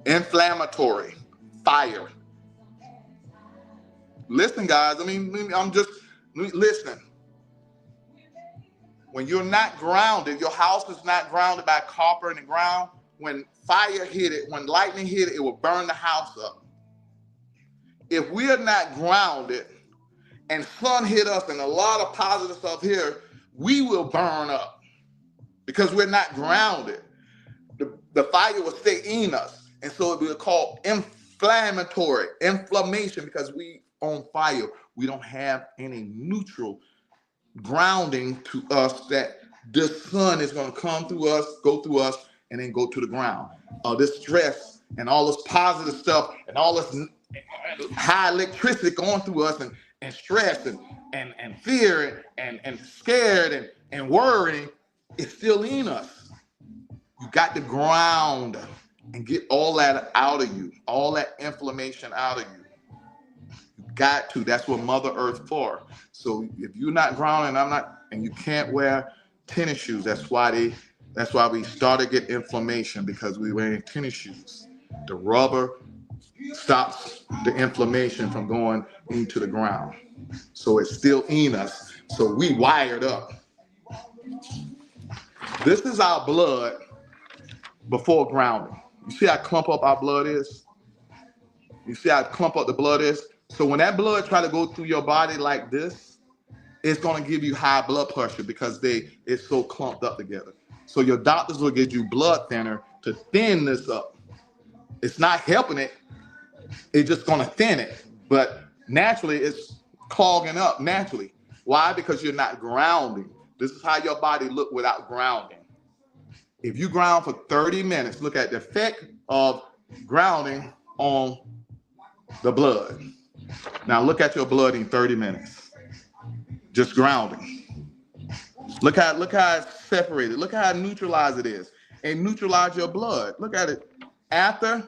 Inflammatory. Fire. Listen, guys, I'm just listening. When you're not grounded, your house is not grounded by copper in the ground. When fire hit it, when lightning hit it, it will burn the house up. If we are not grounded and sun hit us and a lot of positive stuff here, we will burn up because we're not grounded. The fire will stay in us. And so it will be called inflammatory, inflammation, because we on fire. We don't have any neutral grounding to us that the sun is going to come through us, go through us, and then go to the ground. This stress and all this positive stuff and all this high electricity going through us and stress and fear and scared and worrying is still in us. You got to ground and get all that out of you, all that inflammation out of you. You got to. That's what Mother Earth for. So if you're not grounded, and you can't wear tennis shoes. That's why we started to get inflammation, because we wearing tennis shoes. The rubber stops the inflammation from going into the ground. So it's still in us. So we wired up. This is our blood before grounding. You see how clump up our blood is? You see how clump up the blood is? So when that blood try to go through your body like this, it's going to give you high blood pressure because it's so clumped up together. So your doctors will give you blood thinner to thin this up. It's not helping it. It's just going to thin it. But naturally, it's clogging up naturally. Why? Because you're not grounding. This is how your body look without grounding. If you ground for 30 minutes, look at the effect of grounding on the blood. Now look at your blood in 30 minutes. Just grounding. Look how it's separated. Look how neutralized it is. And neutralize your blood. Look at it. After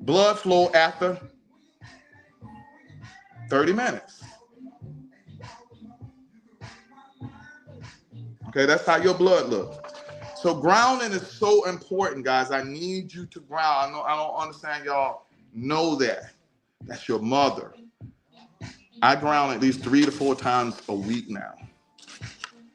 blood flow after 30 minutes. Okay, that's how your blood looks. So grounding is so important, guys. I need you to ground. I don't understand y'all know that That's your mother. I ground at least 3 to 4 times a week now.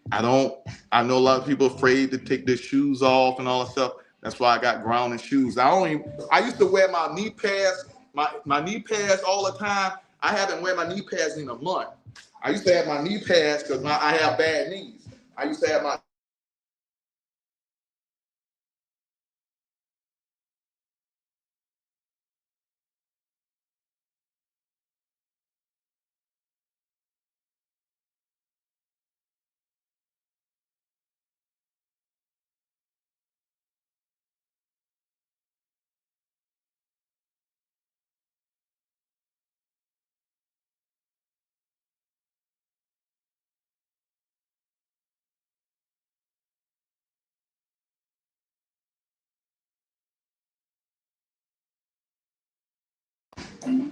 I know a lot of people afraid to take their shoes off and all that stuff. That's why I got grounding shoes. I used to wear my knee pads, my knee pads all the time. I haven't wear my knee pads in a month. I used to have my knee pads because I have bad knees. I used to have my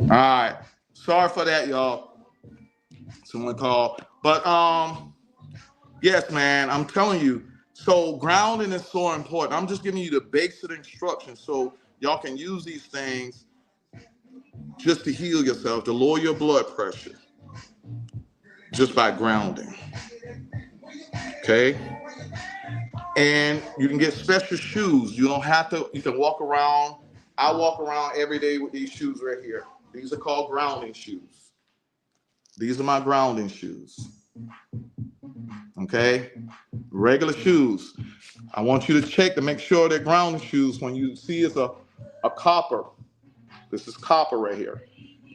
all right. Sorry for that, y'all. Someone called. But yes, man, I'm telling you. So grounding is so important. I'm just giving you the basic instructions so y'all can use these things just to heal yourself, to lower your blood pressure, just by grounding. Okay? And you can get special shoes. You don't have to, you can walk around. I walk around every day with these shoes right here. These are called grounding shoes. These are my grounding shoes. Okay? Regular shoes. I want you to check to make sure they're grounding shoes. When you see it's a copper, this is copper right here.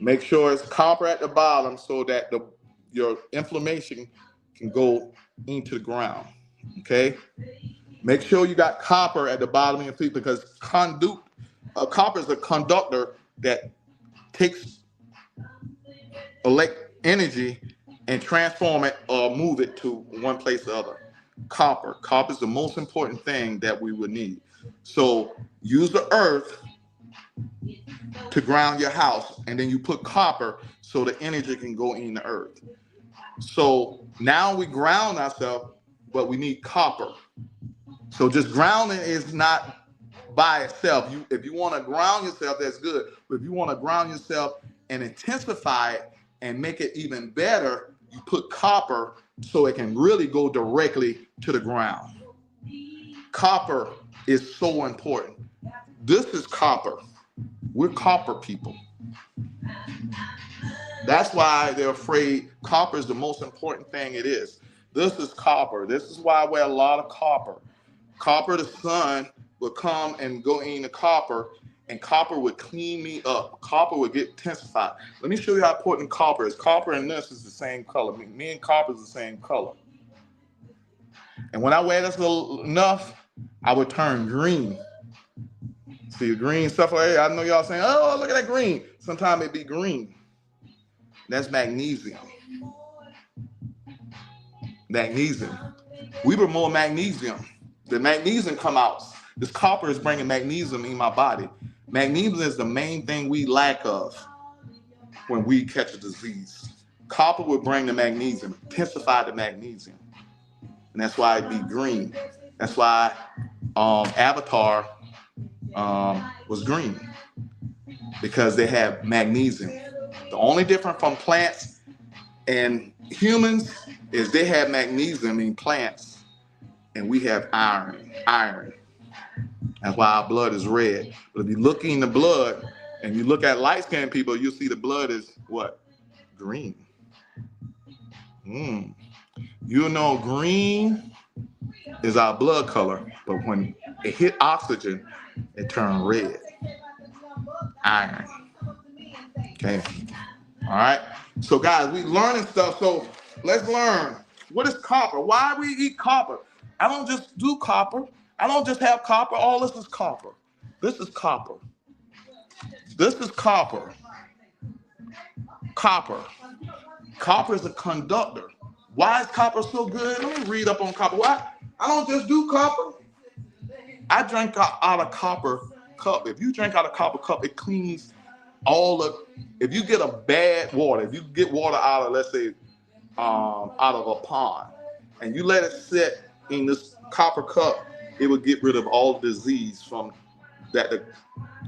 Make sure it's copper at the bottom so that your inflammation can go into the ground. Okay? Make sure you got copper at the bottom of your feet because copper is a conductor that takes energy and transform it or move it to one place or other. Copper is the most important thing that we would need. So use the earth to ground your house, and then you put copper so the energy can go in the earth. So now we ground ourselves, but we need copper. So just grounding is not by itself. If you want to ground yourself, that's good. But if you want to ground yourself and intensify it and make it even better, you put copper so it can really go directly to the ground. Copper is so important. This is copper. We're copper people. That's why they're afraid copper is the most important thing it is. This is copper. This is why I wear a lot of copper. Copper, the sun would come and go in the copper, and copper would clean me up. Copper would get intensified. Let me show you how important copper is. Copper and this is the same color. Me and copper is the same color. And when I wear this little enough, I would turn green. See the green stuff like that? I know y'all saying, oh, look at that green. Sometimes it be green. That's magnesium. Magnesium. We were more magnesium. The magnesium come out. This copper is bringing magnesium in my body. Magnesium is the main thing we lack of when we catch a disease. Copper will bring the magnesium, intensify the magnesium. And that's why it'd be green. That's why Avatar was green, because they have magnesium. The only difference from plants and humans is they have magnesium in plants and we have iron. That's why our blood is red. But if you look in the blood and you look at light-skinned people, you'll see the blood is what? Green. You know green is our blood color, but when it hit oxygen, it turned red. Iron. Okay. All right. So guys, we learning stuff. So let's learn. What is copper? Why we eat copper? I don't just do copper. I don't just have copper. All this is copper. This is copper. This is copper. Copper. Copper is a conductor. Why is copper so good? Let me read up on copper. Why? I don't just do copper. I drink out of copper cup. If you drink out of copper cup, it cleans all the. If you get a bad water, if you get water out of, let's say, out of a pond, and you let it sit in this copper cup, it will get rid of all the disease from that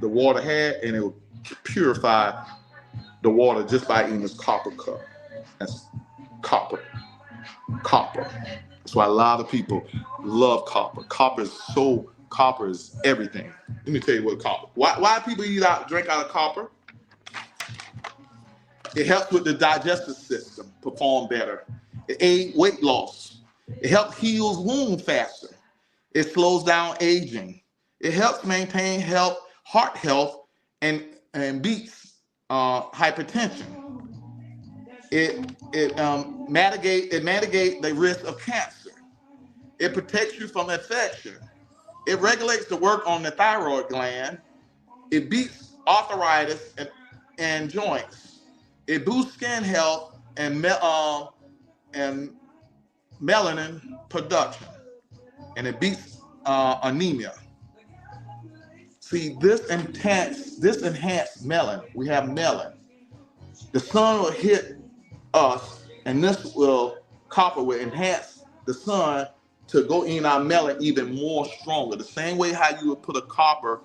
the water had, and it will purify the water just by eating this copper cup. That's copper. Copper. That's why a lot of people love copper. Copper is everything. Let me tell you what copper. Why people drink out of copper? It helps with the digestive system perform better. It aids weight loss. It helps heal wounds faster. It slows down aging. It helps maintain heart health, and beats hypertension. It mitigate the risk of cancer. It protects you from infection. It regulates the work on the thyroid gland. It beats arthritis and joints. It boosts skin health and melanin production, and it beats anemia. See, this enhanced melon. We have melon. The sun will hit us, and copper will enhance the sun to go in our melon even more stronger. The same way how you would put a copper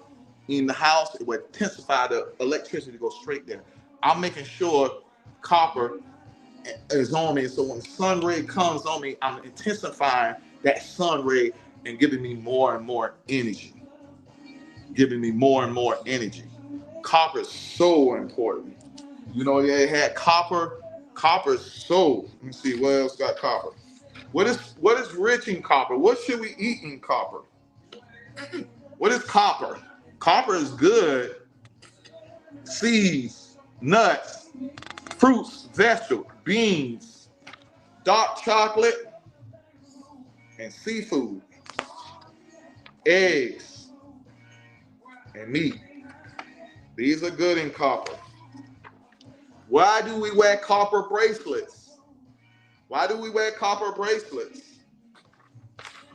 in the house, it would intensify the electricity to go straight there. I'm making sure copper is on me, so when the sun ray comes on me, I'm intensifying that sun ray and giving me more and more energy. Copper is so important. You know, they had copper. Copper is so. Let me see what else got copper. What is rich in copper? What should we eat in copper? What is copper? Copper is good. Seeds, nuts, fruits, vegetables, beans, dark chocolate, and seafood, eggs, and meat. These are good in copper. Why do we wear copper bracelets? I'm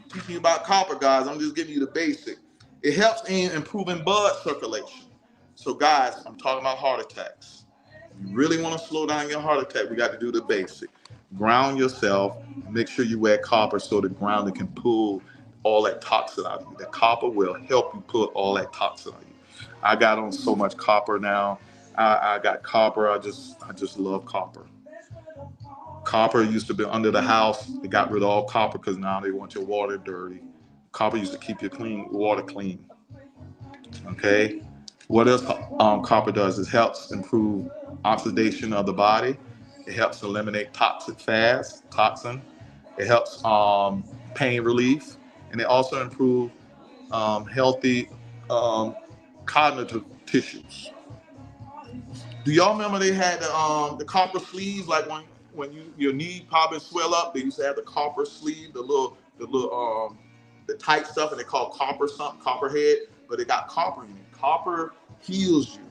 teaching you about copper, guys. I'm just giving you the basic. It helps in improving blood circulation. So, guys, I'm talking about heart attacks. If you really want to slow down your heart attack, we got to do the basic. Ground yourself. Make sure you wear copper so the ground can pull all that toxin out of you. The copper will help you pull all that toxin out of you. I got on so much copper now. I got copper. I just love copper. Copper used to be under the house. They got rid of all copper because now they want your water dirty. Copper used to keep your water clean. Okay. What else copper does is helps improve oxidation of the body. It helps eliminate toxin. It helps pain relief, and it also improves healthy cognitive tissues. Do y'all remember they had the copper sleeves, like when your knee probably swell up? They used to have the copper sleeve, the tight stuff, and they call copperhead, but it got copper in it. Copper heals you.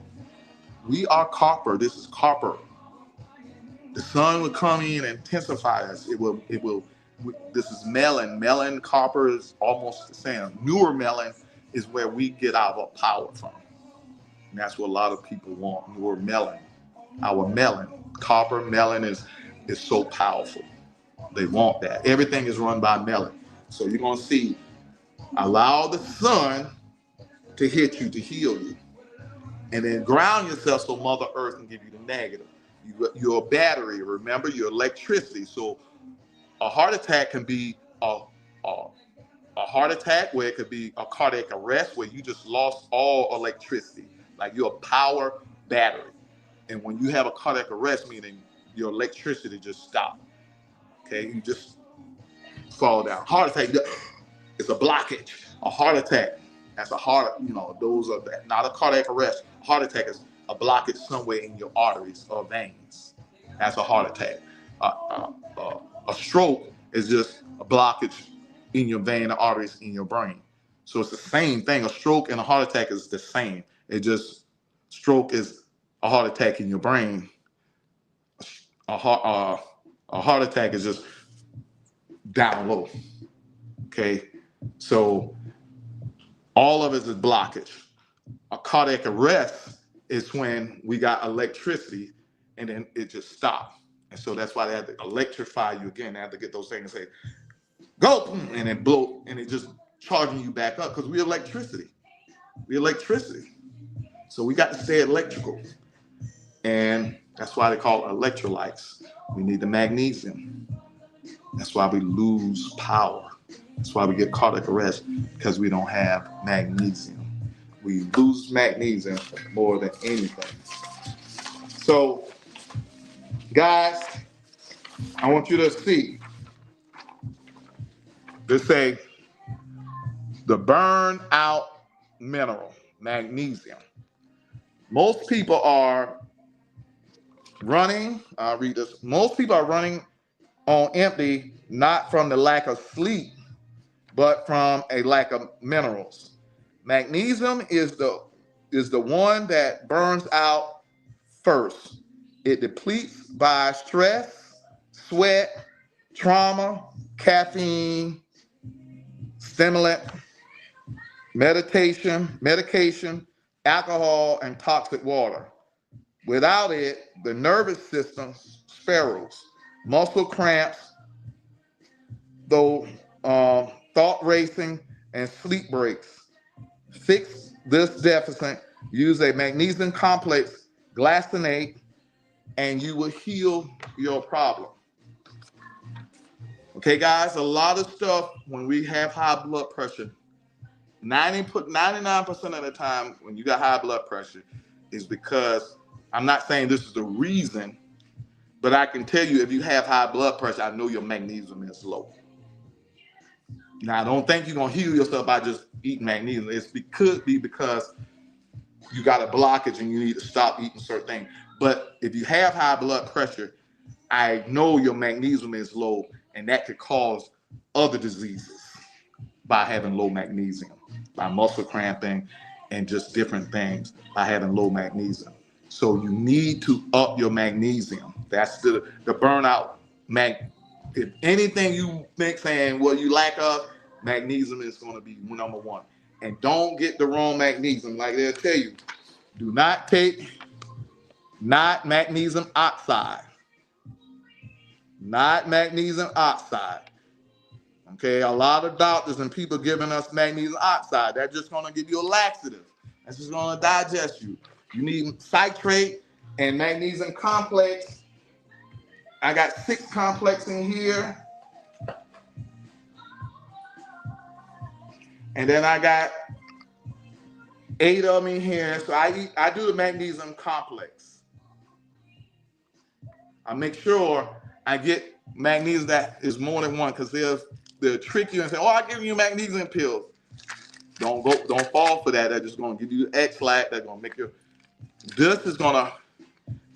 We are copper. This is copper. The sun will come in and intensify us. It will. This is melon. Melon, copper is almost the same. Newer melon is where we get our power from. And that's what a lot of people want. Newer melon. Our melon. Copper melon is so powerful. They want that. Everything is run by melon. So you're going to see, allow the sun to hit you, to heal you. And then ground yourself so Mother Earth can give you the negative. Your battery, remember, your electricity. So a heart attack can be a heart attack where it could be a cardiac arrest where you just lost all electricity, like your power battery. And when you have a cardiac arrest, meaning your electricity just stopped. Okay, you just fall down. Heart attack, it's a blockage. A heart attack, that's a heart, those are that. Not a cardiac arrest. A heart attack is a blockage somewhere in your arteries or veins. That's a heart attack. A stroke is just a blockage in your vein and arteries in your brain. So it's the same thing. A stroke and a heart attack is the same. Stroke is a heart attack in your brain. A heart attack is just down low. Okay, so all of it is blockage. A cardiac arrest is when we got electricity and then it just stopped. And so that's why they have to electrify you again. They have to get those things and say, go, and then blow, and it just charging you back up because we're electricity. So we got to stay electrical. And that's why they call electrolytes. We need the magnesium. That's why we lose power. That's why we get cardiac arrest, because we don't have magnesium. We lose magnesium more than anything. So, guys, I want you to see. They say the burn out mineral, magnesium. Most people are running, I'll read this. Most people are running on empty, not from the lack of sleep, but from a lack of minerals. Magnesium is the one that burns out first. It depletes by stress, sweat, trauma, caffeine, stimulant, medication, alcohol, and toxic water. Without it, the nervous system spirals, muscle cramps, though thought racing, and sleep breaks. Fix this deficit. Use a magnesium complex, glycinate, and you will heal your problem. Okay, guys, a lot of stuff when we have high blood pressure, 99% of the time when you got high blood pressure is because, I'm not saying this is the reason, but I can tell you if you have high blood pressure, I know your magnesium is low. Now, I don't think you're going to heal yourself by just eating magnesium. It could be because you got a blockage and you need to stop eating certain things. But if you have high blood pressure, I know your magnesium is low, and that could cause other diseases by having low magnesium, by muscle cramping and just different things by having low magnesium. So you need to up your magnesium. That's the burnout. If anything you think saying, well, you lack of, magnesium is going to be number one. And don't get the wrong magnesium. Like they'll tell you, do not take not magnesium oxide. Not magnesium oxide. Okay, a lot of doctors and people giving us magnesium oxide. That's just going to give you a laxative. That's just going to digest you. You need citrate and magnesium complex. I got 6 complex in here. And then I got 8 of them in here. So I do the magnesium complex. I make sure I get magnesium that is more than one, because they'll trick you and say, oh, I'll give you magnesium pills. Don't fall for that. They're just going to give you X-Lac. They're going to make you.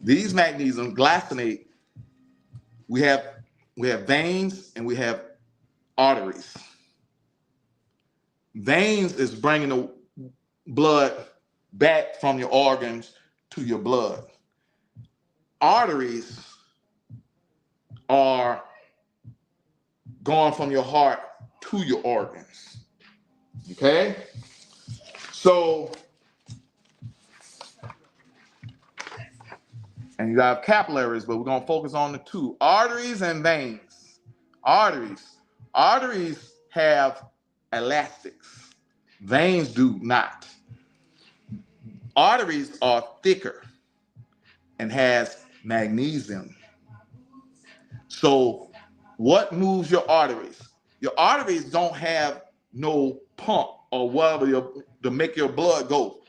These magnesium glycinate, we have veins and we have arteries. Veins is bringing the blood back from your organs to your blood. Arteries are going from your heart to your organs. Okay? So, and you have capillaries, but we're going to focus on the 2, arteries and veins. Arteries have elastics. Veins do not. Arteries are thicker and has magnesium. So what moves your arteries? Your arteries don't have no pump or whatever to make your blood go.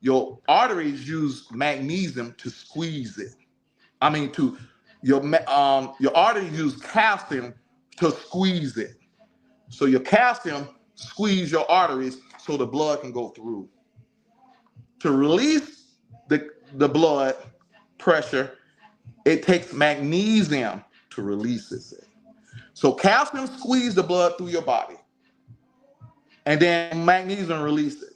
Your arteries use magnesium to squeeze it. Your arteries use calcium to squeeze it. So your calcium squeeze your arteries so the blood can go through. To release the blood pressure, it takes magnesium to release it. So calcium squeeze the blood through your body, and then magnesium release it.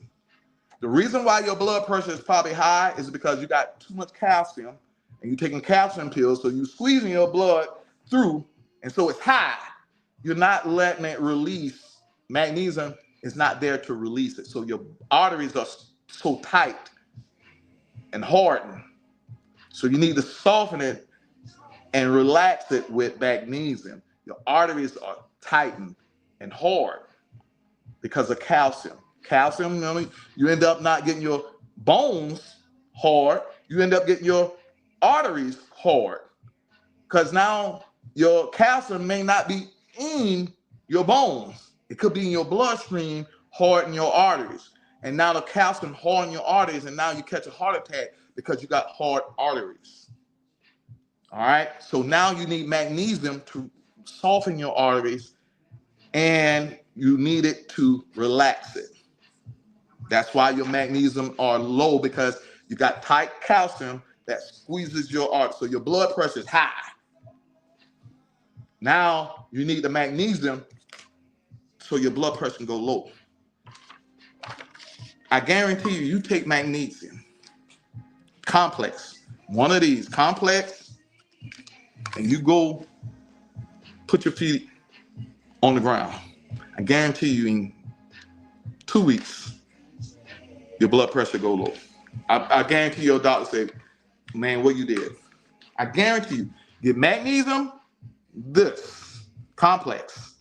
The reason why your blood pressure is probably high is because you got too much calcium and you're taking calcium pills, so you're squeezing your blood through, and so it's high. You're not letting it release. Magnesium is not there to release it. So your arteries are so tight and hardened. So you need to soften it and relax it with magnesium. Your arteries are tightened and hard because of calcium. Calcium, you end up not getting your bones hard. You end up getting your arteries hard, because now your calcium may not be in your bones. It could be in your bloodstream, hard in your arteries. And now the calcium hard in your arteries, and now you catch a heart attack because you got hard arteries. All right? So now you need magnesium to soften your arteries, and you need it to relax it. That's why your magnesium are low, because you got tight calcium that squeezes your arteries. So your blood pressure is high. Now you need the magnesium so your blood pressure can go low. I guarantee you take magnesium complex, one of these complex, and you go put your feet on the ground. I guarantee you in 2 weeks, your blood pressure go low. I guarantee your doctor say, man, what you did. I guarantee you, get magnesium, this complex,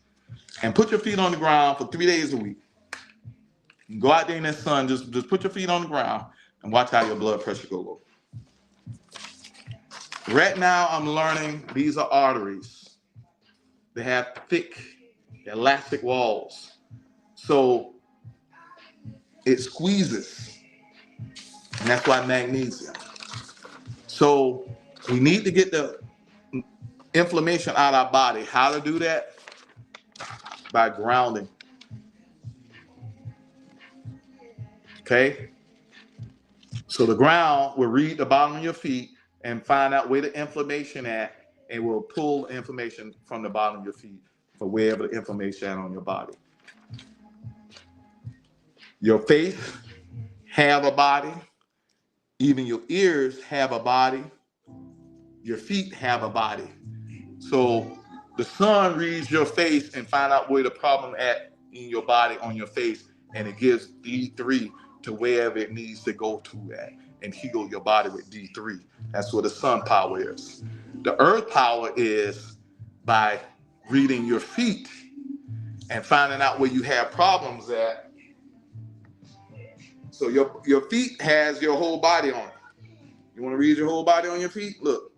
and put your feet on the ground for 3 days a week. Go out there in the sun, just put your feet on the ground and watch how your blood pressure go low. Right now, I'm learning these are arteries. They have thick, elastic walls. So it squeezes, and that's why magnesium. So we need to get the inflammation out of our body. How to do that? By grounding. Okay? So the ground will read the bottom of your feet and find out where the inflammation at, and will pull information from the bottom of your feet for wherever the inflammation is on your body. Your face have a body. Even your ears have a body. Your feet have a body. So the sun reads your face and find out where the problem at in your body on your face, and it gives D3 to wherever it needs to go to at, and heal your body with D3. That's what the sun power is. The earth power is by reading your feet and finding out where you have problems at. So your feet has your whole body on it. You want to read your whole body on your feet? Look,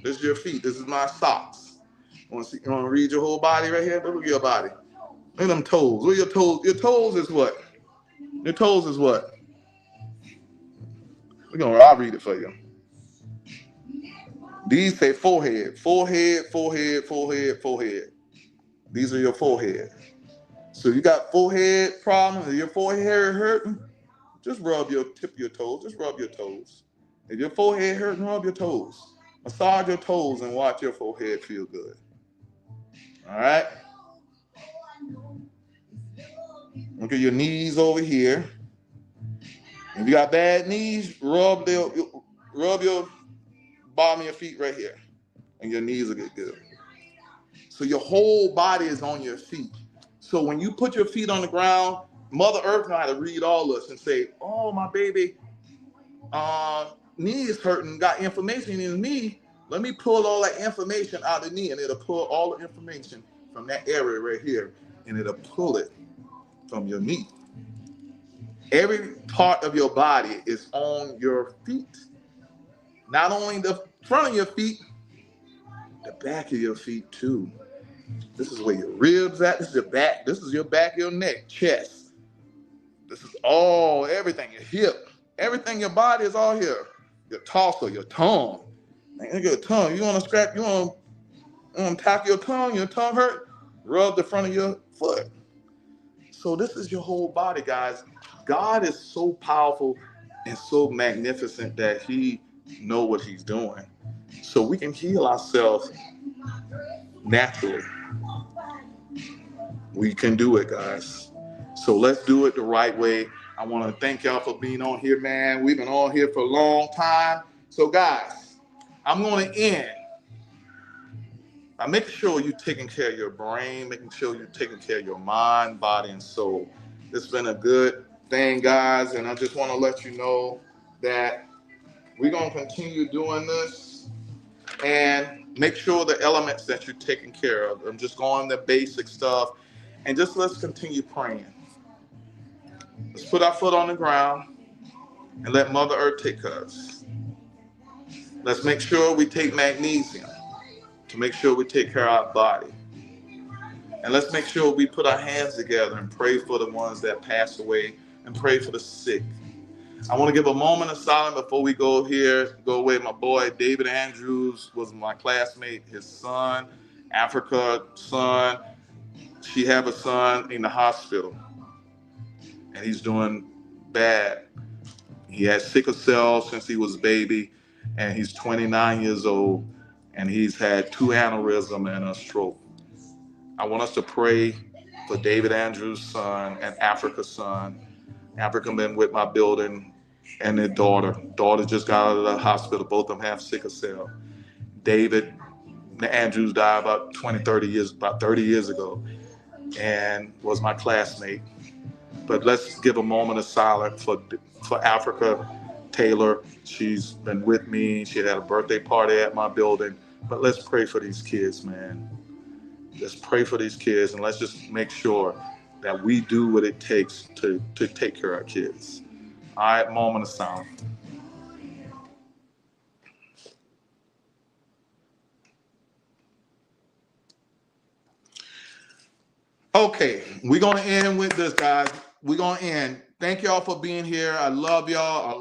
this is your feet. This is my socks. You want to read your whole body right here? Look at your body. Look at them toes. What are your toes? Your toes is what? Your toes is what? I'll read it for you. These say forehead, forehead, forehead, forehead, forehead. These are your forehead. So you got forehead problems, your forehead hurting, just rub your tip of your toes. Just rub your toes. If your forehead hurting, rub your toes. Massage your toes and watch your forehead feel good. All right? Look at your knees over here. If you got bad knees, rub your bottom of your feet right here, and your knees will get good. So your whole body is on your feet. So when you put your feet on the ground, Mother Earth knows how to read all this and say, oh, my baby knee is hurting, got inflammation in his knee. Let me pull all that inflammation out of the knee, and it'll pull all the information from that area right here, and it'll pull it from your knee. Every part of your body is on your feet. Not only the front of your feet, the back of your feet too. This is where your ribs at. This is your back. This is your back of your neck, chest. This is all, everything, your hip. Everything, your body is all here. Your torso, your tongue. Look at your tongue. You want to scrap, you want to tap your tongue hurt? Rub the front of your foot. So this is your whole body, guys. God is so powerful and so magnificent that he knows what he's doing. So we can heal ourselves naturally. We can do it, guys. So let's do it the right way. I want to thank y'all for being on here, man. We've been on here for a long time. So, guys, I'm going to end by making sure you're taking care of your brain, making sure you're taking care of your mind, body, and soul. It's been a good thing, guys, and I just want to let you know that we're going to continue doing this and make sure the elements that you're taking care of. I'm just going the basic stuff, and just let's continue praying. Let's put our foot on the ground and let Mother Earth take us. Let's make sure we take magnesium to make sure we take care of our body. And let's make sure we put our hands together and pray for the ones that pass away and pray for the sick. I want to give a moment of silence before we go away. My boy, David Andrews, was my classmate. His son, Africa's son, she have a son in the hospital. And he's doing bad. He had sickle cell since he was a baby. And he's 29 years old. And he's had 2 aneurysms and a stroke. I want us to pray for David Andrews' son and Africa's son. Africa been with my building and their daughter. Daughter just got out of the hospital. Both of them have sickle cell. David Andrews died about 30 years ago and was my classmate. But let's give a moment of silence for Africa Taylor. She's been with me. She had a birthday party at my building. But let's pray for these kids, man. Let's pray for these kids, and let's just make sure that we do what it takes to take care of our kids. All right, moment of silence. Okay, we're going to end with this, guys. We're going to end. Thank y'all for being here. I love y'all.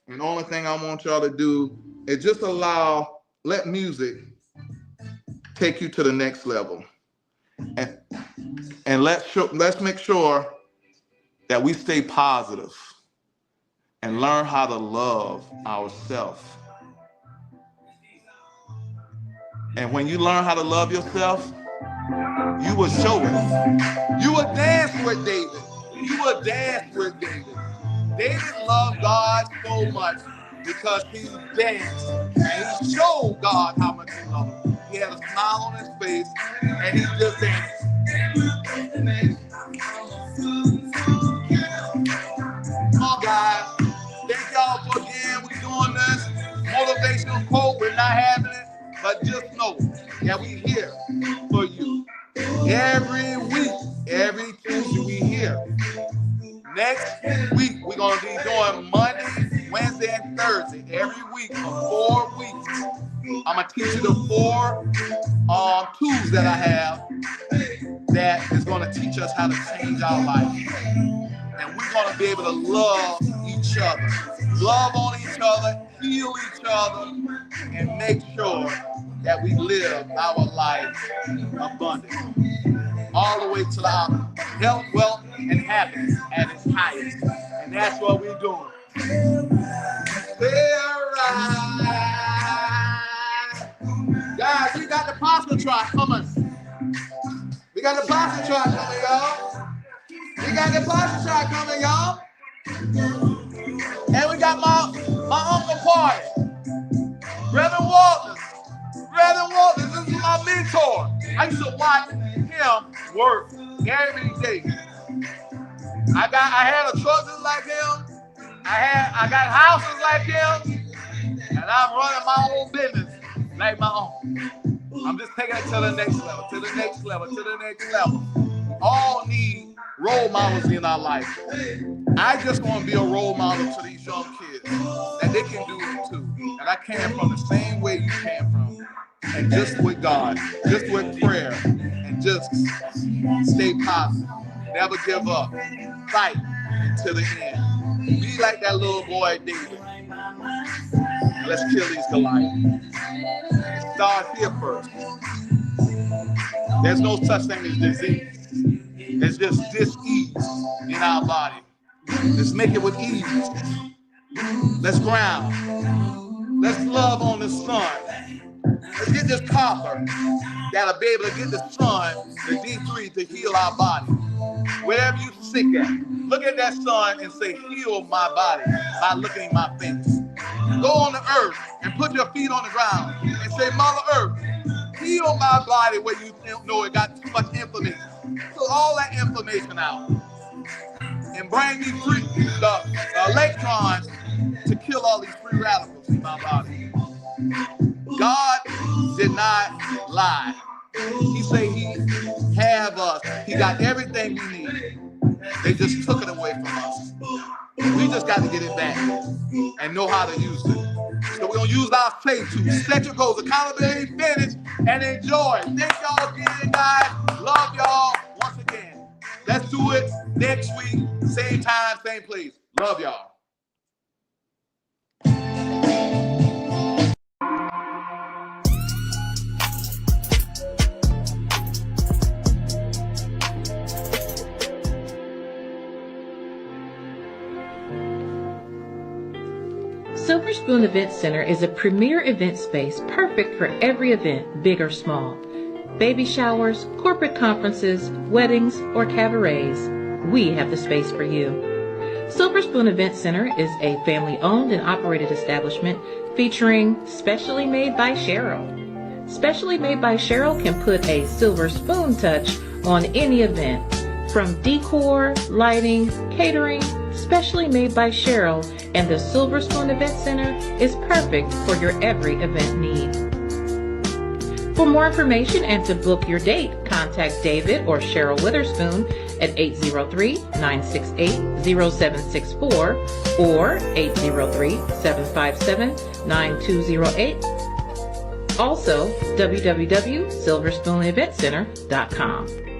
And the only thing I want y'all to do is just let music take you to the next level. And let's make sure that we stay positive and learn how to love ourselves. And when you learn how to love yourself, you will show it. You will dance with David. David loved God so much because he danced and he showed God how much he loved him. He had a smile on his face and he just danced. Come on, guys. Thank y'all for again. We're doing this motivational quote. We're not having it, but just know that we're here for you. Every week, every Tuesday, we here. Next week, we're going to be doing Monday, Wednesday, and Thursday. Every week for 4 weeks. I'm going to teach you the 4 tools that I have that is going to teach us how to change our life. And we're going to be able to love each other. Love on each other, heal each other, and make sure that we live our life abundantly. All the way to our health, wealth, and happiness at its highest. And that's what we're doing. Guys, we got the pasta truck coming. We got the pasta truck coming, y'all. And we got my Uncle Party. Reverend Walters. This is my mentor. I used to watch him work every day. I had a truck just like him. I got houses like him, and I'm running my own business like my own. I'm just taking it to the next level. All need role models in our life. I just want to be a role model to these young kids that they can do it too. And I came from the same way you came from. And just with God, just with prayer, and just stay positive. Never give up. Fight until the end. Be like that little boy David. Let's kill these Goliaths. Start here first. There's no such thing as disease. It's just dis-ease in our body. Let's make it with ease. Let's ground. Let's love on the sun. Let's get this copper that'll be able to get the sun, the D3, to heal our body. Wherever you're sick at, look at that sun and say, heal my body by looking at my face. Go on the earth and put your feet on the ground and say, Mother Earth, heal my body where you know it got too much inflammation. So all that inflammation out. And bring me the electrons to kill all these free radicals in my body. God did not lie. He said he have us. He got everything we need. They just took it away from us. We just got to get it back and know how to use it. So we're going to use our faith to set your goals, accountability, finish, and enjoy. Thank y'all again, guys. Love y'all once again. Let's do it next week. Same time, same place. Love y'all. Silver Spoon Event Center is a premier event space perfect for every event, big or small. Baby showers, corporate conferences, weddings, or cabarets, we have the space for you. Silver Spoon Event Center is a family-owned and operated establishment featuring Specially Made by Cheryl. Specially Made by Cheryl can put a silver spoon touch on any event. From decor, lighting, catering, Specially Made by Cheryl and the Silver Spoon Event Center is perfect for your every event need. For more information and to book your date, contact David or Cheryl Witherspoon at 803-968-0764 or 803-757-9208. Also, www.silverspooneventcenter.com.